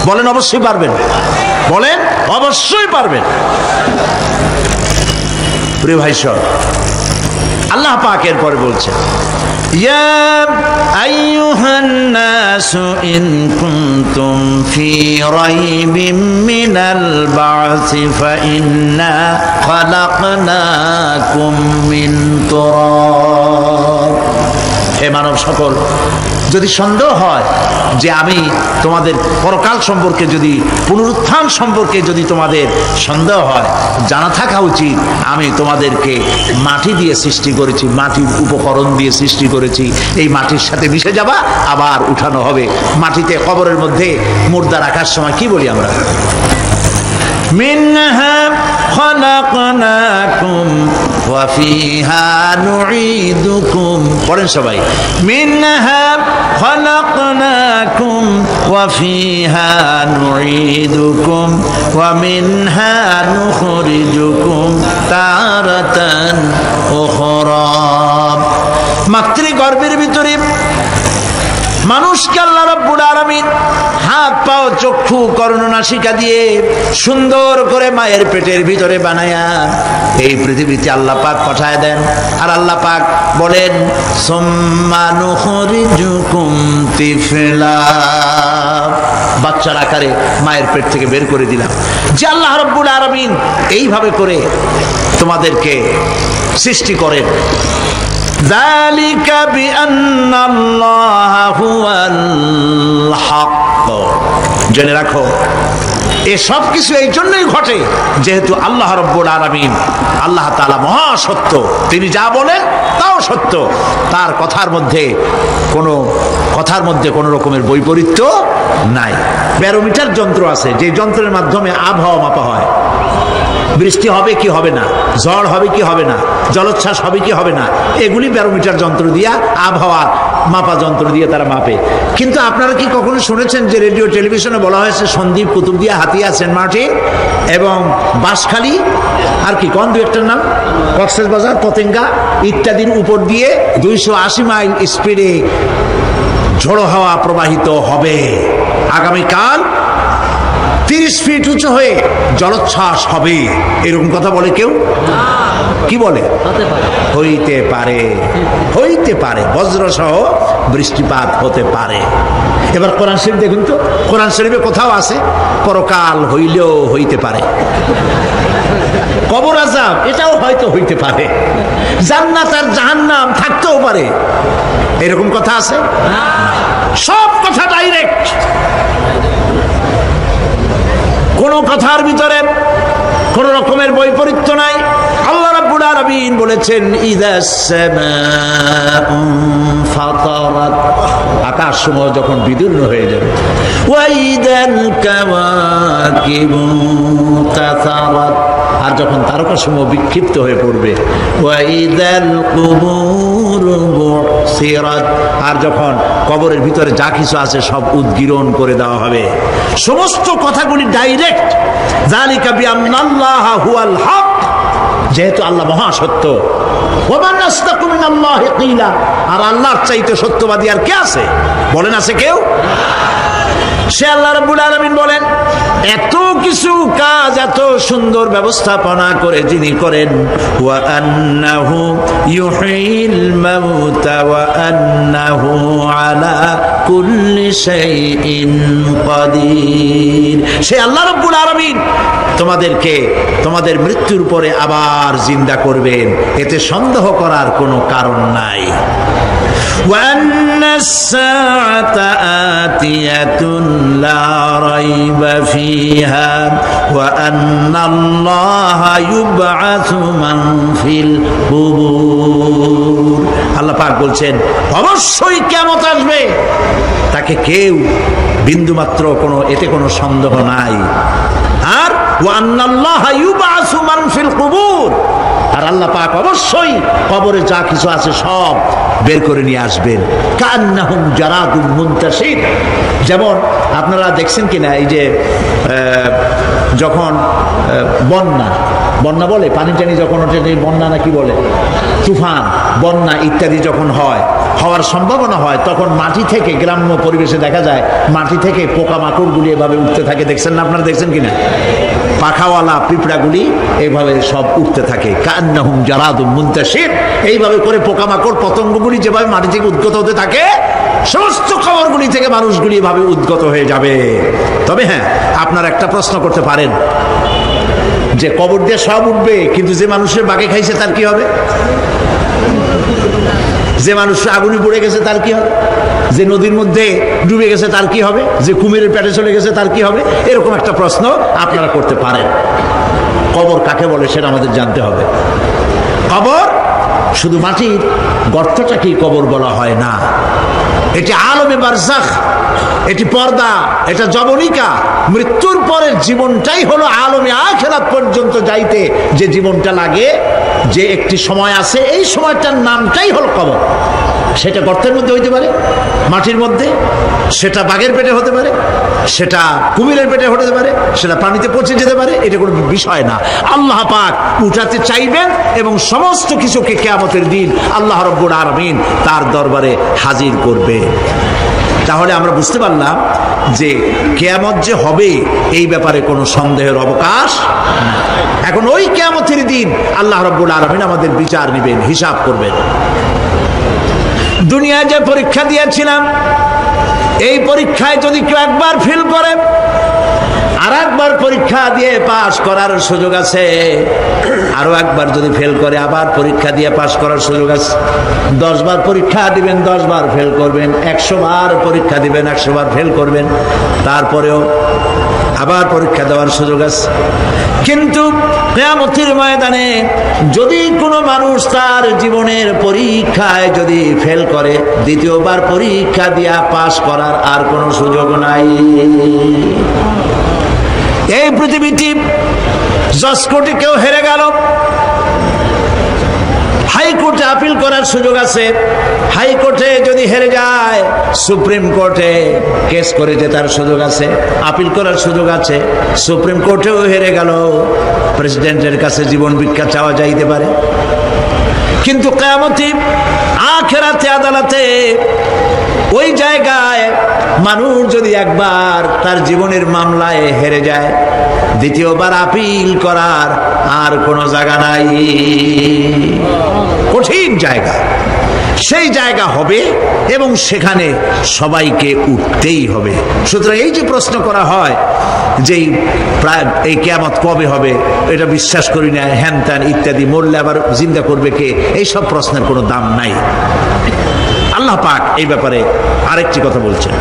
বলেন অবশ্যই পারবেন, বলেন অবশ্যই পারবেন। প্রিয় ভাই সব, আল্লাহ পাক এরপরে বলছেন, ইয়া আইয়ুহান নাসু ইন কুনতুম ফি রাইবিম মিনাল বা'সি ফাইন্না খালাকনাকুম মিন তুরাব। হে মানব সকল, যদি সন্দেহ হয় যে আমি তোমাদের পরকাল সম্পর্কে, যদি পুনরুত্থান সম্পর্কে যদি তোমাদের সন্দেহ হয়, জানা থাকা উচিত আমি তোমাদেরকে মাটি দিয়ে সৃষ্টি করেছি, মাটির উপকরণ দিয়ে সৃষ্টি করেছি। এই মাটির সাথে মিশে যাবা, আবার উঠানো হবে। মাটিতে কবরের মধ্যে মুর্দা রাখার সময় কি বলি আমরা? মিনহা খালাকনাকুম ওয়া ফিহা নুঈদুকুম। পড়েন সবাই, মিনহা খালাকনাকুম ওয়া ফিহা নুঈদুকুম ওয়া মিনহা নুখরিজুকুম তারাতান উখরা। মাতৃগর্ভের ভিতরে মানুষকে আল্লাহ রাব্বুল আলামিন হাত পাও চক্ষু কর্ণনাসিকা দিয়ে সুন্দর করে মায়ের পেটের ভিতরে বানায়া এই পৃথিবীতে আল্লাহ পাক পাঠায় দেন। আর আল্লাহ পাক বলেন, সুম্মা নুখরিজুকুম তিফলা, বাচ্চার আকারে মায়ের পেট থেকে বের করে দিলাম। যে আল্লাহ রাব্বুল আলামিন এইভাবে করে তোমাদেরকে সৃষ্টি করেন। যালিকা বিআন্নাল্লাহা হুয়াল হক। জেনে রাখো, এসব কিছু এই জন্যই ঘটে যেহেতু আল্লাহ রাব্বুল আলামিন আল্লাহ তাআলা মহা সত্য, তিনি যা বলেন তাও সত্য, তার কথার মধ্যে কোনো রকমের বৈপরীত্য নাই। ব্যারোমিটার যন্ত্র আছে, যে যন্ত্রের মাধ্যমে আবহাওয়া মাপা হয়, বৃষ্টি হবে কি হবে না, ঝড় হবে কি হবে না, জলোচ্ছ্বাস হবে কি হবে না, এগুলি ব্যারোমিটার যন্ত্র দিয়া, আবহাওয়া মাপা যন্ত্র দিয়ে তারা মাপে। কিন্তু আপনারা কি কখনো শুনেছেন যে রেডিও টেলিভিশনে বলা হয়েছে সন্দ্বীপ, কুতুবদিয়া, হাতিয়া, সেন্ট মার্টিন এবং বাঁশখালী, আর কি কোন দু একটার নাম, কক্সবাজার, পতেঙ্গা ইত্যাদির উপর দিয়ে 280 মাইল স্পিডে ঝোড়ো হাওয়া প্রবাহিত হবে, আগামীকাল 30 ফিট উঁচু হয়ে জলোচ্ছ্বাস হবে, এরকম কথা বলে কেউ? কি বলে? হইতে পারে বজ্র সহ বৃষ্টিপাত হতে পারে। এবার কোরআন শরীফ দেখুন তো, কোরআন শরীফে কোথাও আছে পরকাল হইলেও হইতে পারে, কবর আযাব এটাও হয়তো হইতে পারে, জান্নাত আর জাহান্নাম থাকতেও পারে, এরকম কথা আছে? সব কথা ডাইরেক্ট, কোন কথার ভিতরে কোন রকমের বৈপরীত্য নাই। আল্লাহ রাব্বুল আলামিন বলেছেন ইযাস সামাউ ফাতারাত, আকাশ সমূহ যখন বিদীর্ণ হয়ে যাবে, ওয়া ইযাল কাওয়াকিবু তাসারাত, আর যখন তারকা সমূহ বিক্ষিপ্ত হয়ে পড়বে, ওয়া ইযাল কুবুরু বুসিরাত, আর যখন কবরের ভিতরে যা কিছু আছে সব উদ্গীরণ করে দেওয়া হবে। সমস্ত কথাগুলি ডাইরেক্ট, যালিকা বিআন্নাল্লাহা হুয়াল হক, যেহেতু আল্লাহ মহা সত্য, ওয়া মান আসদাকু মিনাল্লাহি কিলা, আর আল্লাহর চাইতে সত্যবাদী আর কে আছে? বলেন আছে কেউ? সে আল্লাহ রাব্বুল আলামিন বলেন, এত কিছু কাজ এত সুন্দর ব্যবস্থাপনা করে যিনি করেন, ওয়া আন্নাহু ইউহিল মাউতা ওয়া আন্নাহু আলা কুল্লি শাইইন কাদির, সে আল্লাহ রাব্বুল আলামিন তোমাদেরকে তোমাদের মৃত্যুর পরে আবার জিন্দা করবেন, এতে সন্দেহ করার কোনো কারণ নাই। وأن الساعة آتية لا ريب فيها وأن الله يبعث من في القبور, আল্লাহ পাক বলছেন অবশ্যই কিয়ামত আসবে, তাকে কেউ বিন্দুমাত্র এতে কোনো সন্দেহ নাই। আর وأن الله يبعث من في القبور, আর আল্লাহ পাক অবশ্যই কবরে যা কিছু আছে সব বের করে নিয়ে আসবেন। কান্নাহুম জারাদুম মুনতাশির, যেমন আপনারা দেখছেন কিনা এই যে যখন বন্যা বলে, পানি টানি যখন ওঠে, বন্যা না কি বলে, তুফান, বন্যা ইত্যাদি যখন হওয়ার সম্ভাবনা হয়, তখন মাটি থেকে, গ্রাম্য পরিবেশে দেখা যায় মাটি থেকে পোকামাকড়গুলি এভাবে উঠতে থাকে, দেখছেন না আপনারা? দেখছেন কিনা? পাখাওয়ালা পিঁপড়াগুলি এইভাবে সব উঠতে থাকে, কান্নাহুম জারাদুম মুনতাশির, এইভাবে করে পোকামাকড় পতঙ্গগুলি যেভাবে মাটি থেকে উদ্গত হতে থাকে, সমস্ত খবরগুলি থেকে মানুষগুলি এভাবে উদ্গত হয়ে যাবে। তবে হ্যাঁ, আপনারা একটা প্রশ্ন করতে পারেন যে কবর দিয়ে সব উঠবে, কিন্তু যে মানুষের বাগে খাইছে তার কি হবে? যে মানুষ আগুনে পড়ে গেছে তার কি হবে? যে নদীর মধ্যে ডুবে গেছে তার কি হবে? যে কুমিরের পেটে চলে গেছে তার কি হবে? এরকম একটা প্রশ্ন আপনারা করতে পারেন। কবর কাকে বলে সেটা আমাদের জানতে হবে। কবর শুধু মাটির গর্তটাকেই কবর বলা হয় না, এটি আলমে বারজাখ, এটি পর্দা, এটা জবনিকা। মৃত্যুর পরের জীবনটাই হলো আলমে আখিরাত পর্যন্ত যাইতে যে জীবনটা লাগে, যে একটি সময় আছে, এই সময়টার নামটাই হলো কবর। সেটা গর্তের মধ্যে হইতে পারে, মাটির মধ্যে, সেটা বাঘের পেটে হতে পারে, সেটা কুমিরের পেটে হতে পারে, সেটা পানিতে পচে যেতে পারে, এটা কোনো বিষয় না। আল্লাহ পাক উঠাতে চাইবেন এবং সমস্ত কিছুকে কিয়ামতের দিন আল্লাহ রাব্বুল আলামিন তার দরবারে হাজির করবে। তাহলে আমরা বুঝতে পারলাম যে কিয়ামত যে হবে এই ব্যাপারে কোনো সন্দেহের অবকাশ নাই। এখন ওই কিয়ামতের দিন আল্লাহ রাব্বুল আলামিন আমাদের বিচার নেবেন, হিসাব করবেন। দুনিয়ায় যে পরীক্ষা দিয়েছিলাম, এই পরীক্ষায় যদি কেউ একবার ফেল করে, আর একবার পরীক্ষা দিয়ে পাস করার সুযোগ আছে, আরো একবার যদি ফেল করে আবার পরীক্ষা দিয়ে পাস করার সুযোগ আছে। 10 বার পরীক্ষা দিবেন, 10 বার ফেল করবেন, 100 বার পরীক্ষা দিবেন, 100 বার ফেল করবেন, তারপরেও আবার পরীক্ষা দেওয়ার সুযোগ আছে। কিন্তু কিয়ামতের ময়দানে যদি কোনো মানুষ তার জীবনের পরীক্ষায় যদি ফেল করে, দ্বিতীয়বার পরীক্ষা দিয়া পাস করার আর কোনো সুযোগ নাই। এই পৃথিবীটি জজ কোর্টে কেউ হেরে গেল, হাইকোর্টে আপিল করার সুযোগ আছে। হাইকোর্টে যদি হেরে যায়, সুপ্রিম কোর্টে কেস করে জেতার সুযোগ আছে, আপিল করার সুযোগ আছে। সুপ্রিম কোর্টেও হেরে গেল, প্রেসিডেন্টের কাছে জীবন ভিক্ষা চাওয়া যাইতে পারে। কিন্তু কিয়ামতে আখিরাতে আদালতে ওই জায়গায় মানুষ যদি একবার তার জীবনের মামলায় হেরে যায়, দ্বিতীয়বার আপিল করার আর কোনো জায়গা নাই। কঠিন জায়গা, সেই জায়গা হবে এবং সেখানে সবাইকে উঠতেই হবে। সুতরাং এই যে প্রশ্ন করা হয় যে এই কিয়ামত কবে হবে, এটা বিশ্বাস করি না, হ্যান ত্যান ইত্যাদি, মরলে আবার জিন্দা করবে কে, এইসব প্রশ্নের কোনো দাম নাই। আল্লাহ পাক এই ব্যাপারে আরেকটি কথা বলছেন,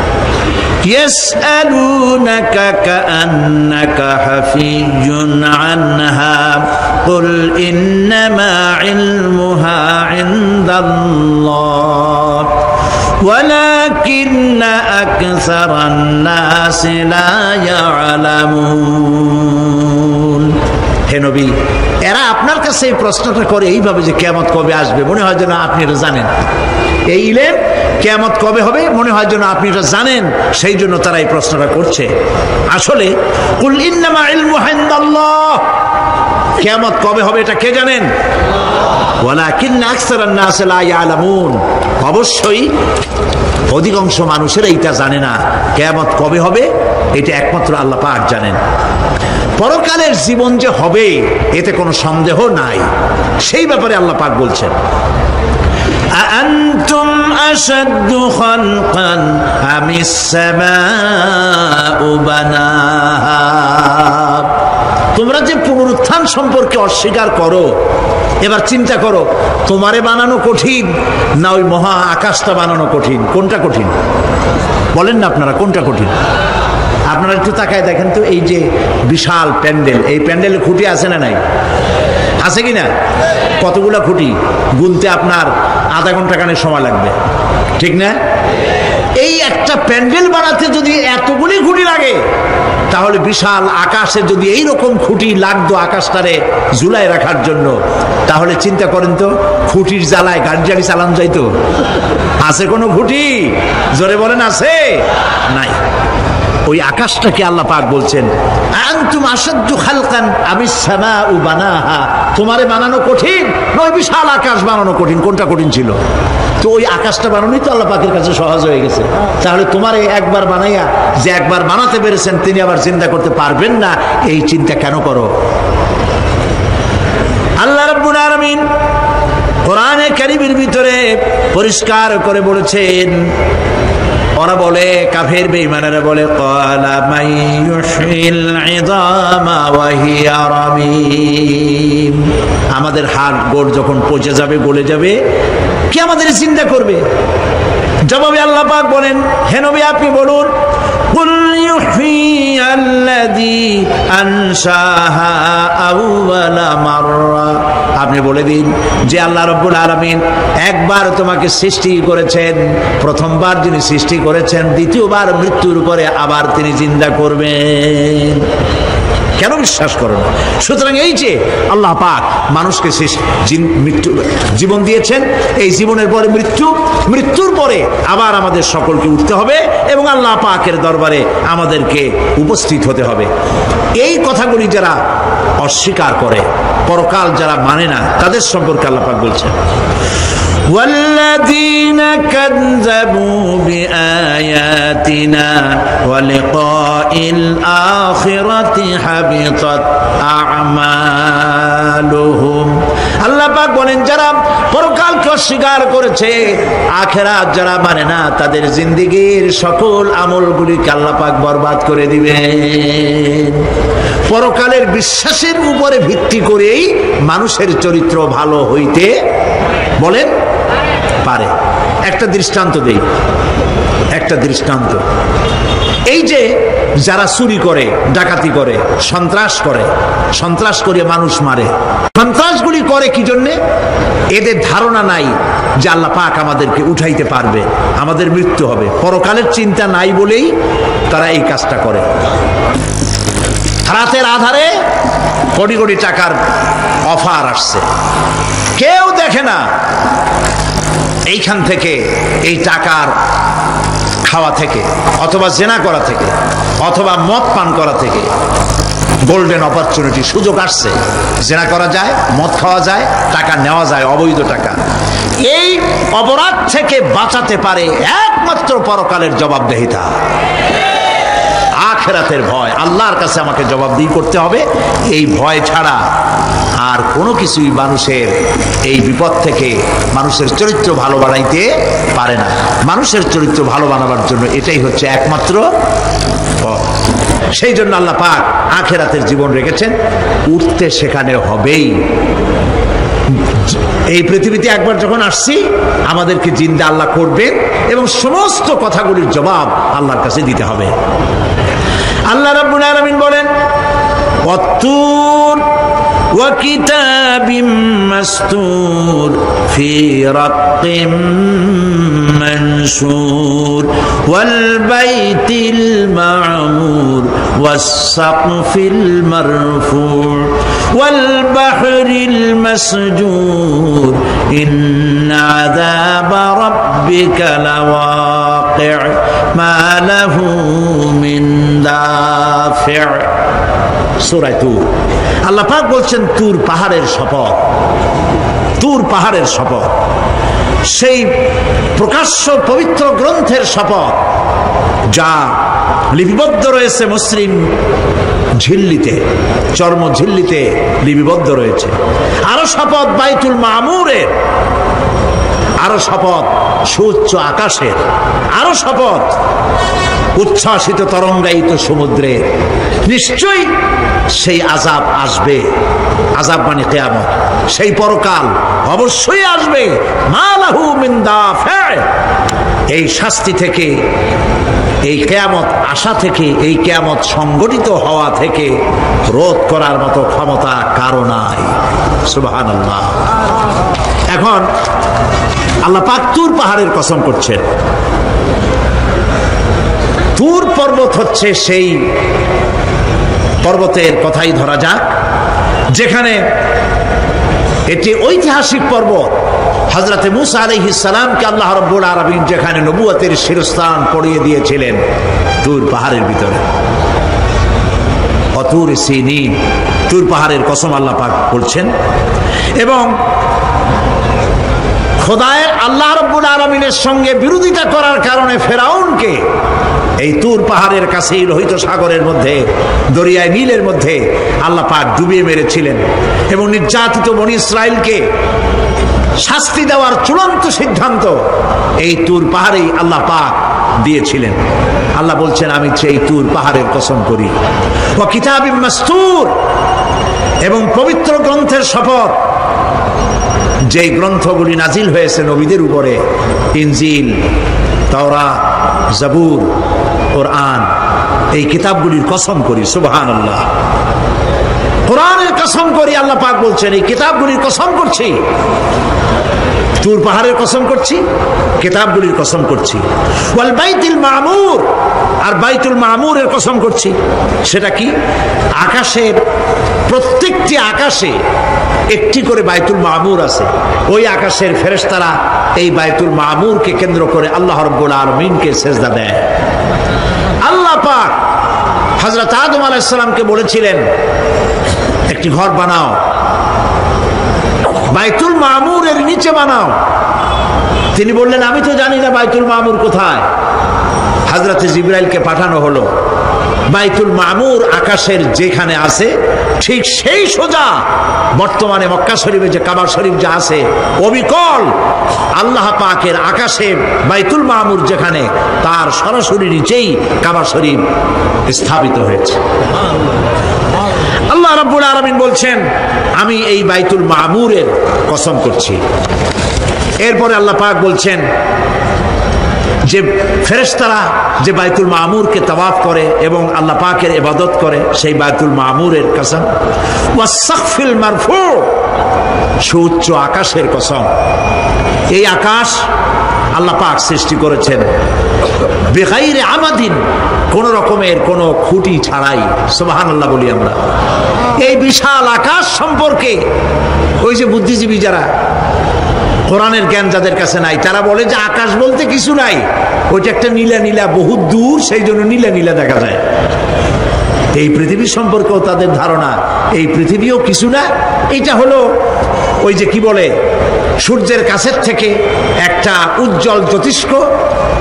ইয়াসআলুনাকা কাআন্নাকা হাফিজুন আনহা কুল ইন্নামা ইলমুহা ইনদাল্লাহ ওয়ালাকিন্না আকসারান নাসি লা ইয়ালামুন। হে নবী, এরা আপনার কাছে এই প্রশ্নটা করে এইভাবে যে কিয়ামত কবে আসবে, মনে হয় যেন আপনি এটা জানেন। এই ইলম কিয়ামত কবে হবে মনে হয় যেন আপনি এটা জানেন, সেই জন্য তারা এই প্রশ্নটা করছে। আসলে কুল ইন্নামা ইলমুহা ইনদাল্লাহ, কিয়ামত কবে হবে এটা কে জানেন? ওয়ালাকিন্না আকসারান নাস লা ইয়ালামুন, অবশ্যই অধিকাংশ মানুষের এইটা জানে না। কিয়ামত কবে হবে এটা একমাত্র আল্লাহ পাক জানেন। পরকালের জীবন যে হবে এতে কোনো সন্দেহ নাই, সেই ব্যাপারে আল্লাহ পাক বলছেন, আআনতুম আশাদ্দু খালকান আমিস সামাউ বানাহা। তোমরা যে পুনরুত্থান সম্পর্কে অস্বীকার করো, এবার চিন্তা করো, তোমারে বানানো কঠিন না ওই মহা আকাশটা বানানো কঠিন? কোনটা কঠিন বলেন না আপনারা, কোনটা কঠিন? আপনারা একটু তাকায় দেখেন তো, এই যে বিশাল প্যান্ডেল, এই প্যান্ডেলে খুঁটি আছে না নাই? আছে কিনা? কতগুলা খুঁটি গুনতে আপনার আধা ঘন্টা খানে সময় লাগবে, ঠিক না? এই একটা প্যান্ডেল বানাতে যদি এতগুলি খুঁটি লাগে, তাহলে বিশাল আকাশে যদি এইরকম খুঁটি লাগতো আকাশটারে ঝুলায় রাখার জন্য, তাহলে চিন্তা করেন তো, খুঁটির জ্বালায় গাড়ি গাড়ি চালানো যাইতো? আছে কোনো খুঁটি? জোরে বলেন, আছে? নাই। ওই আকাশটাকে আল্লাহ পাক বলছেন, আনতুম আশাদ্দু খালকান আমিস সামাউ বানাহা, তোমারে বানানো কঠিন নয় বিশাল আকাশ বানানো কঠিন? কোনটা কঠিন ছিল? তো ওই আকাশটা বানানোই তো আল্লাহ পাকের কাছে সহজ হয়ে গেছে। তাহলে তোমারে একবার বানাইয়া যে একবার বানাতে পেরেছেন তিনি আবার চিন্তা করতে পারবেন না, এই চিন্তা কেন করো? আল্লাহ রাব্বুল আলামিন কোরআনে কারীমের ভিতরে পরিষ্কার করে বলেছেন, ওরা বলে, কাফের বেঈমানেরা বলে, ক্বালা মান ইউহয়িল ইযামা ওয়া হিয়া রামীম, আমাদের হাড় গোড় যখন পচে যাবে, গলে যাবে, কে আমাদের চিন্তা করবে? জবাবে আল্লাহ পাক বলেন, হে নবী আপনি বলুন, কুল ইউহয়িয়াল্লাযী আনশাহা আউওয়ালা মাররা, আপনি বলে দিন যে আল্লাহ রাব্বুল আলামিন একবার তোমাকে সৃষ্টি করেছেন, প্রথমবার যিনি সৃষ্টি করেছেন, দ্বিতীয়বার মৃত্যুর পরে আবার তিনি জিন্দা করবেন। কেন বিশ্বাস করো না? সুতরাং এই যে আল্লাহ পাক মানুষকে জীবন দিয়েছেন, এই জীবনের পরে মৃত্যু, মৃত্যুর পরে আবার আমাদের সকলকে উঠতে হবে এবং আল্লাহ পাকের দরবারে আমাদেরকে উপস্থিত হতে হবে। এই কথাগুলি যারা অস্বীকার করে, পরকাল যারা মানে না, তাদের সম্পর্কে আল্লাহ পাক বলছেন, والذين كذبوا بآياتنا ولقاء الآخرة حبطت أعمالهم। আল্লাহ পাক বলেন, যারা পরকালকে অস্বীকার করেছে, আখিরাত যারা মানে না, তাদের জিন্দেগীর সকল আমলগুলিকে আল্লাহ পাক বরবাদ করে দিবেন। পরকালের বিশ্বাসের উপরে ভিত্তি করেই মানুষের চরিত্র ভালো হইতে বলেন পারে। একটা দৃষ্টান্ত দেই, একটা দৃষ্টান্ত। এই যে যারা চুরি করে, ডাকাতি করে, সন্ত্রাস করে মানুষ মারে, সন্ত্রাসগুলি করে কি জন্যে? এদের ধারণা নাই যে আল্লাহ পাক আমাদেরকে উঠাইতে পারবে, আমাদের মৃত্যু হবে, পরকালের চিন্তা নাই বলেই তারা এই কাজটা করে। রাতের আধারে কোটি কোটি টাকার অফার আসছে, কেউ দেখে না এইখান থেকে, এই টাকার খাওয়া থেকে, অথবা জেনা করা থেকে, অথবা মদ পান করা থেকে গোল্ডেন অপরচুনিটি, সুযোগ আসছে, জেনা করা যায়, মদ খাওয়া যায়, টাকা নেওয়া যায়, অবৈধ টাকা। এই অপরাধ থেকে বাঁচাতে পারে একমাত্র পরকালের জবাবদিহিতা, আখিরাতের ভয়। আল্লাহর কাছে আমাকে জবাবদিহি করতে হবে, এই ভয় ছাড়া আর কোনো কিছুই মানুষের এই বিপদ থেকে মানুষের চরিত্র ভালো বানাইতে পারে না। মানুষের চরিত্র ভালো বানাবার জন্য এটাই হচ্ছে একমাত্র পথ। সেই জন্য আল্লাহ পাক আখিরাতের জীবন রেখেছেন, উঠতে সেখানে হবেই। এই পৃথিবীতে একবার যখন আসছি, আমাদেরকে জিন্দা আল্লাহ করবেন এবং সমস্ত কথাগুলির জবাব আল্লাহর কাছে দিতে হবে। আল্লাহ রাব্বুল আলামিন বলেন, ওয়াত্তুর ওয়া কিতাবিম মাসতুর ফি রাক্কিম মানশুর ওয়াল বাইতিল মা'মুর ওয়াস সাকফিল মারফু' ওয়াল বাহরিল মাসজুর ইন্না আযাবা রাব্বিকা লাওয়াকি' মা লাহু মিন দাফি'। সূরা তুর। আল্লাহ পাক বলছেন তুর পাহাড়ের শপথ, তুর পাহাড়ের শপথ, সেই প্রকাশ্য পবিত্র গ্রন্থের শপথ যা লিপিবদ্ধ রয়েছে মুসলিম ঝিল্লিতে, চর্ম ঝিল্লিতে লিপিবদ্ধ রয়েছে। আরো শপথ বাইতুল মামুরের, আরো শপথ সুউচ্চ আকাশের, আরো শপথ উচ্ছ্বাসিত তরঙ্গায়িত সমুদ্রে। নিশ্চয়ই সেই আযাব আসবে, আযাব মানে কিয়ামত, সেই পরকাল অবশ্যই আসবে। মা লাহু মিন দাফি', এই শাস্তি থেকে, এই কিয়ামত আসা থেকে, এই কিয়ামত সংগঠিত হওয়া থেকে রোধ করার মতো ক্ষমতা কারো নাই। সুবহানাল্লাহ। এখন আল্লাহ পাক তুর পাহাড়ের কসম করছেন। তুর পর্বত হচ্ছে সেই পর্বতের কথাই ধরা যাক, যেখানে এটি ঐতিহাসিক পর্বত। হযরতে মূসা আলাইহিস সালামকে আল্লাহ রাব্বুল আলামিন যেখানে নবুয়তের শিরস্থান পড়িয়ে দিয়েছিলেন, তুর পাহাড়ের ভিতরে। অতুর সিনিন, তুর পাহাড়ের কসম আল্লাহ পাক বলছেন। এবং খোদায়ের আল্লাহ রাব্বুল আলামিনের সঙ্গে বিরোধিতা করার কারণে ফেরাউনকে এই তুর পাহাড়ের কাছেই লোহিত সাগরের মধ্যে, দরিয়ায় নীলের মধ্যে আল্লাহ পাক ডুবিয়ে মেরেছিলেন এবং নির্যাতিত বনি ইসরাইলকে শাস্তি দেওয়ার চূড়ান্ত সিদ্ধান্ত এই তুর পাহাড়েই আল্লাহ পাক দিয়েছিলেন। আল্লাহ বলছেন, আমি সেই তুর পাহাড়ের কসম করি। ওয়া কিতাবিম মাসতুর, এবং পবিত্র গ্রন্থের শপথ, যেই গ্রন্থগুলি নাজিল হয়েছে নবীদের উপরে, ইনজিল, তাওরাত, জাবুর, কোরআন, এই কিতাবগুলির কসম করি। সুবহানাল্লাহ। কোরআনের কসম করি, আল্লাহ পাক বলছেন এই কিতাবগুলির কসম করছি। তুর পাহাড়ের কসম করছি, কিতাবগুলির কসম করছি। ওয়াল বাইতুল মামুর, আর বাইতুল মামুরের কসম করছি। সেটা কি? আকাশের প্রত্যেকটি আকাশে একটি করে বাইতুল মামুর আছে। ওই আকাশের ফেরেশতারা এই বাইতুল মামুরকে কেন্দ্র করে আল্লাহ রাব্বুল আলামিনকে সিজদা দেয়। আল্লাহ পাক হযরত আদম আলাইহিস সালামকে বলেছিলেন, একটি ঘর বানাও, বাইতুল মামুরের নিচে বানাও। তিনি বললেন, আমি তো জানি না বাইতুল মামুর কোথায়। হযরতে জিবরাইলকে পাঠানো হলো। বাইতুল মামুর আকাশের যেখানে আছে, ঠিক সেই সোজা বর্তমানে মক্কা শরীফে যে কাবা শরীফ যা আছে, অবিকল আল্লাহ পাকের আকাশে বাইতুল মামুর যেখানে, তার সরাসরি নিচেই কাবা শরীফ স্থাপিত হয়েছে। আল্লাহ রাব্বুল আলামিন বলছেন, আমি এই বাইতুল মামুরের কসম করছি। এরপরে আল্লাহ পাক বলছেন, যে ফেরেশতারা যে বাইতুল মামুরকে তাওয়াফ করে এবং আল্লাহ পাকের ইবাদত করে, সেই বাইতুল মামুরের কসম, ওয়াস-সাকফিল মারফু, সুউচ্চ আকাশের কসম। এই আকাশ আল্লাহ পাক সৃষ্টি করেছেন বেগাইরে আমাদিন, কোন রকমের কোন খুঁটি ছাড়াই। সুবহানাল্লাহ বলি আমরা। এই বিশাল আকাশ সম্পর্কে ওই যে বুদ্ধিজীবী যারা, কোরআনের জ্ঞান যাদের কাছে নাই, তারা বলে যে আকাশ বলতে কিছু নাই, ওইটা একটা নীলা নীলা বহুত দূর, সেই জন্য নীলা নীলা দেখা যায়। এই পৃথিবী সম্পর্কেও তাদের ধারণা এই পৃথিবীও কিছু না, এটা হলো ওই যে কি বলে, সূর্যের কাছের থেকে একটা উজ্জ্বল জ্যোতিষ্ক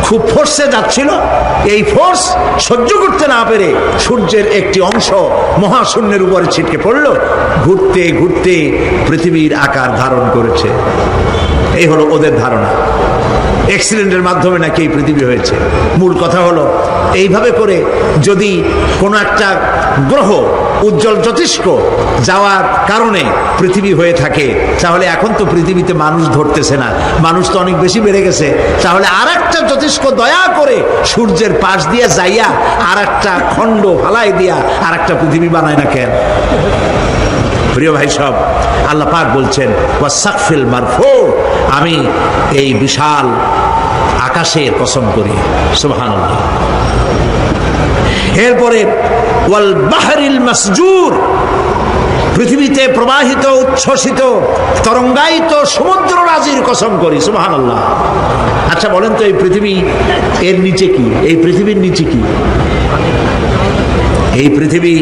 খুব ফোর্সে যাচ্ছিল, এই ফোর্স সহ্য করতে না পেরে সূর্যের একটি অংশ মহাশূন্যের উপরে ছিটকে পড়ল, ঘুরতে ঘুরতে পৃথিবীর আকার ধারণ করেছে। এই হলো ওদের ধারণা। অ্যাক্সিডেন্টের মাধ্যমে নাকি এই পৃথিবী হয়েছে। মূল কথা হলো এইভাবে করে যদি কোনো একটা গ্রহ উজ্জ্বল জ্যোতিষ্ক যাওয়ার কারণে পৃথিবী হয়ে থাকে, তাহলে এখন তো পৃথিবীতে মানুষ ধরতেছে না, মানুষ তো অনেক বেশি বেড়ে গেছে, তাহলে আর একটা জ্যোতিষ্ক দয়া করে সূর্যের পাশ দিয়ে যাইয়া আর একটা খণ্ড ফালাই দিয়া আর একটা পৃথিবী বানায় না কেন? প্রিয় ভাই সব, আল্লাহ পাক বলছেন ওয়াস-সাকফিল মারফু, আমি এই বিশাল আকাশের কসম করি। সুবহানাল্লাহ। এরপরে ওয়াল বাহরিল মাসজুর, পৃথিবীতে প্রবাহিত উচ্ছ্বসিত তরঙ্গায়িত সমুদ্র রাজির কসম করি। সুবহানাল্লাহ। আচ্ছা বলেন তো, এই পৃথিবী এর নিচে কি? এই পৃথিবীর নিচে কি? এই পৃথিবী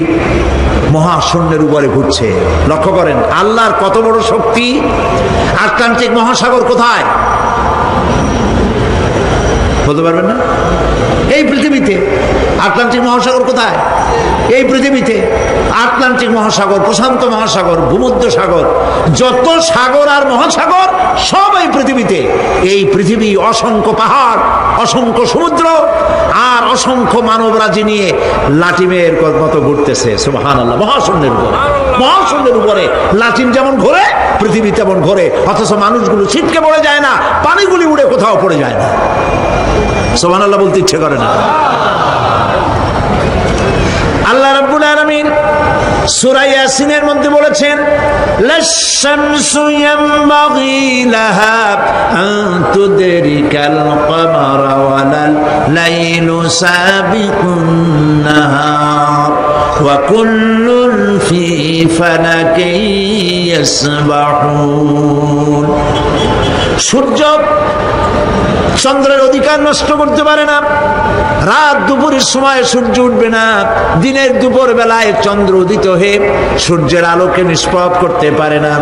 মহাশূন্যের উপরে ঘুরছে। লক্ষ্য করেন আল্লাহর কত বড় শক্তি। আটলান্টিক মহাসাগর কোথায় বলতে পারবেন না? এই পৃথিবীতে। আটলান্টিক মহাসাগর কোথায়? এই পৃথিবীতে। আটলান্টিক মহাসাগর, প্রশান্ত মহাসাগর, ভূমধ্য সাগর, যত সাগর আর মহাসাগর সব এই পৃথিবীতে। এই পৃথিবী অসংখ্য পাহাড়, অসংখ্য সমুদ্র আর অসংখ্য মানবরাজি নিয়ে লাটিমের মতো ঘুরতেছে। সুবহানাল্লাহ। মহাশূন্যের উপরে, মহাশূন্যের উপরে লাটিম যেমন ঘোরে, পৃথিবী তেমন ঘোরে, অথচ মানুষগুলো ছিটকে পড়ে যায় না, পানিগুলি উড়ে কোথাও পড়ে যায় না। সুবহানাল্লাহ বলতে ইচ্ছে করে না। আল্লাহ রাব্বুল আলামিন সূরা ইয়াসিনের মধ্যে বলেছেন লাশ-শামসু ইয়ানবাগি লাহা আন তুদরিকাল কমারা ওয়ালাল লাইলু সাবিকুন নাহার ওয়া কুল্লুন ফি ফালাকিন ইয়াসবাহুন। সূর্য চন্দ্রের অধিকার নষ্ট করতে পারে না। রাত দুপুরের সময় সূর্য উঠবে না, দিনের দুপুর বেলায় চন্দ্র উদিত হয়ে সূর্যের আলোকে নিষ্প্রভ করতে পারে না।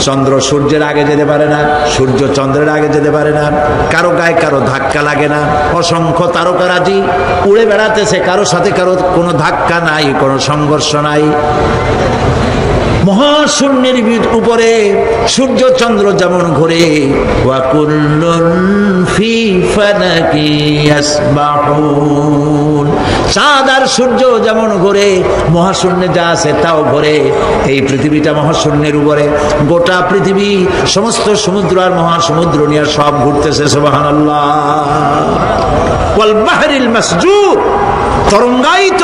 চন্দ্র সূর্যের আগে যেতে পারে না, সূর্য চন্দ্রের আগে যেতে পারে না, কারো গায়ে কারো ধাক্কা লাগে না। অসংখ্য তারকারাজি উড়ে বেড়াতেছে, কারো সাথে কারো কোনো ধাক্কা নাই, কোনো সংঘর্ষ নাই। মহাশূন্যের উপরে সূর্য চন্দ্র যেমন ঘোরে, ওয়া কুল্লুন ফি ফালাকি ইয়াসবাহুন, চাঁদ আর সূর্য যেমন ঘোরে, মহাশূন্যে যা আছে তাও ঘোরে। এই পৃথিবীটা মহাশূন্যের উপরে, গোটা পৃথিবী সমস্ত সমুদ্র আর মহাসমুদ্র নিয়ে সব ঘুরতেছে। সুবহানাল্লাহ। ওয়াল বাহরিল মাসজুর, তরঙ্গায়িত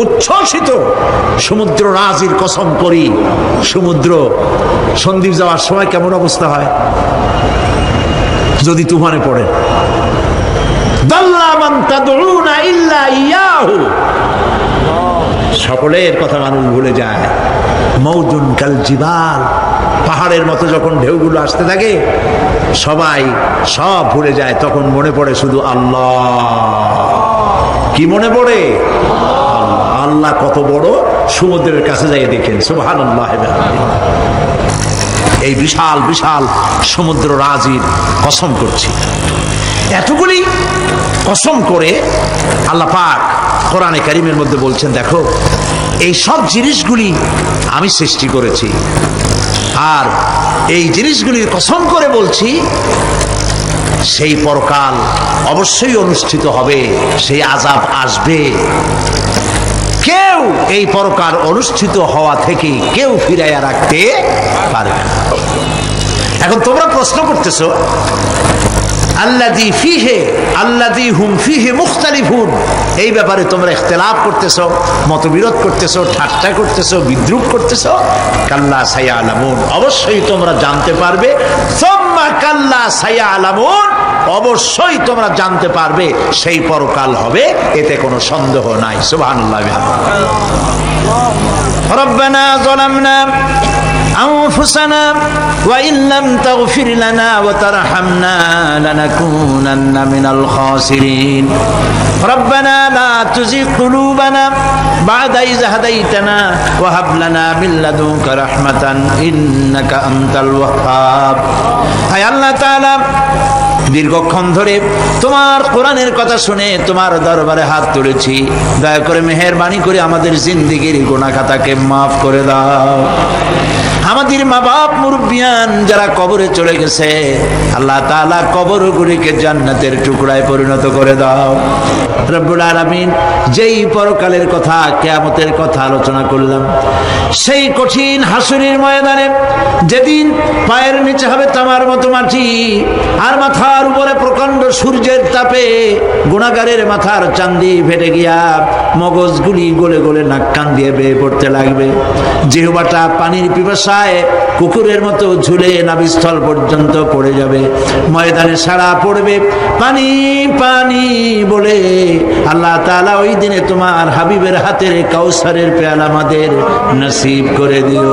উচ্ছ্বসিত সমুদ্র রাজির কসম করি। সমুদ্র সন্দ্বীপ যাওয়ার সময় কেমন অবস্থা হয় যদি তুফানে পড়ে? দাল্লা মান তাদউনা ইল্লা ইয়াহু, সকলের কথা মানুষ ভুলে যায়। মৌজুন কাল জিবাল, পাহাড়ের মতো যখন ঢেউগুলো আসতে থাকে সবাই সব ভুলে যায়, তখন মনে পড়ে শুধু আল্লাহ। কি মনে পড়ে? আল্লাহ কত বড়। সমুদ্রের কাছে যাই দেখেন। সুবহানাল্লাহ। এই বিশাল বিশাল সমুদ্র রাজির কসম করছি। এতগুলি কসম করে আল্লাহ পাক কোরআনে কারীমের মধ্যে বলছেন, দেখো এই সব জিনিসগুলি আমি সৃষ্টি করেছি, আর এই জিনিসগুলির কসম করে বলছি সেই পরকাল অবশ্যই অনুষ্ঠিত হবে, সেই আযাব আসবে। কেউ এই পরকাল অনুষ্ঠিত হওয়া থেকে কেউ ফিরাইয়া রাখতে পারবে না। এখন তোমরা প্রশ্ন করতেছো, আল্লাযী ফীহি আল্লাযী হুম ফীহি মুখতালিফুন, এই ব্যাপারে তোমরা ইখতিলাফ করতেছো, মতবিরোধ করতেছো, ঠাট্টা করতেছো, বিদ্রূপ করতেছো। কাল্লা সায়ালামুন, অবশ্যই তোমরা জানতে পারবে। সুম্মা কাল্লা সায়ালামুন, অবশ্যই তোমরা জানতে পারবে সেই পরকাল হবে, এতে কোনো সন্দেহ নাই। সুবহানাল্লাহ। রব্বানা যালামনা أنفسنا وإن لم تغفر لنا وترحمنا لنكونن من الخاسرين ربنا لا تزغ قلوبنا بعد إذ هديتنا وهب لنا من لدنك رحمة إنك أنت الوهاب। হায় আল্লাহ তাআলা, দীর্ঘক্ষণ ধরে তোমার কোরআনের কথা শুনে তোমার দরবারে হাত তুলেছি, দয়া করে মেহেরবানি করে আমাদের জিন্দেগির গুনাহ খাতাকে মাফ করে দাও। আমাদের মা বাপ মুরব্বিয়ান যারা কবরে চলে গেছে, আল্লাহ তাআলা কবরগুলিকে জান্নাতের টুকরায় পরিণত করে দাও। রব্বুল আলামিন, যেই পরকালের কথা, কিয়ামতের কথা আলোচনা করলাম, সেই কঠিন হাসরের ময়দানে যেদিন পায়ের নিচে হবে তামার মতো মাটি, আর মাথার উপরে প্রকাণ্ড সূর্যের তাপে গুনাহগারের মাথার চান্দি ফেটে গিয়া মগজগুলি গলে গলে নাক কান দিয়ে বেয়ে পড়তে লাগবে। জিহ্বাটা পানির পিপাসায় কুকুরের মতো ঝুলে নাভিস্থল পর্যন্ত পড়ে যাবে। ময়দানে সারা পড়বে পানি পানি বলে। আল্লাহ তাআলা ওই দিনে তোমার হাবিবের হাতের কাউসারের পেয়ালা আমাদের নসিব করে দিও।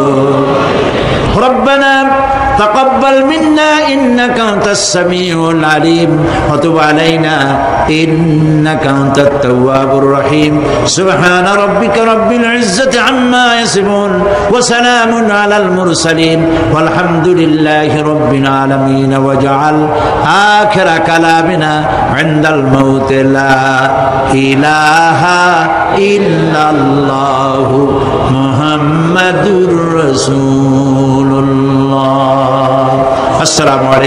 রব্বানা تقبل منا إنك أنت السميع العليم وتب علينا إنك أنت التواب الرحيم سبحان ربك رب العزة عما يصفون وسلام على المرسلين والحمد لله رب العالمين واجعل آخر كلامنا عند الموت لا إله إلا الله محمد رسول الله। السلام عليكم।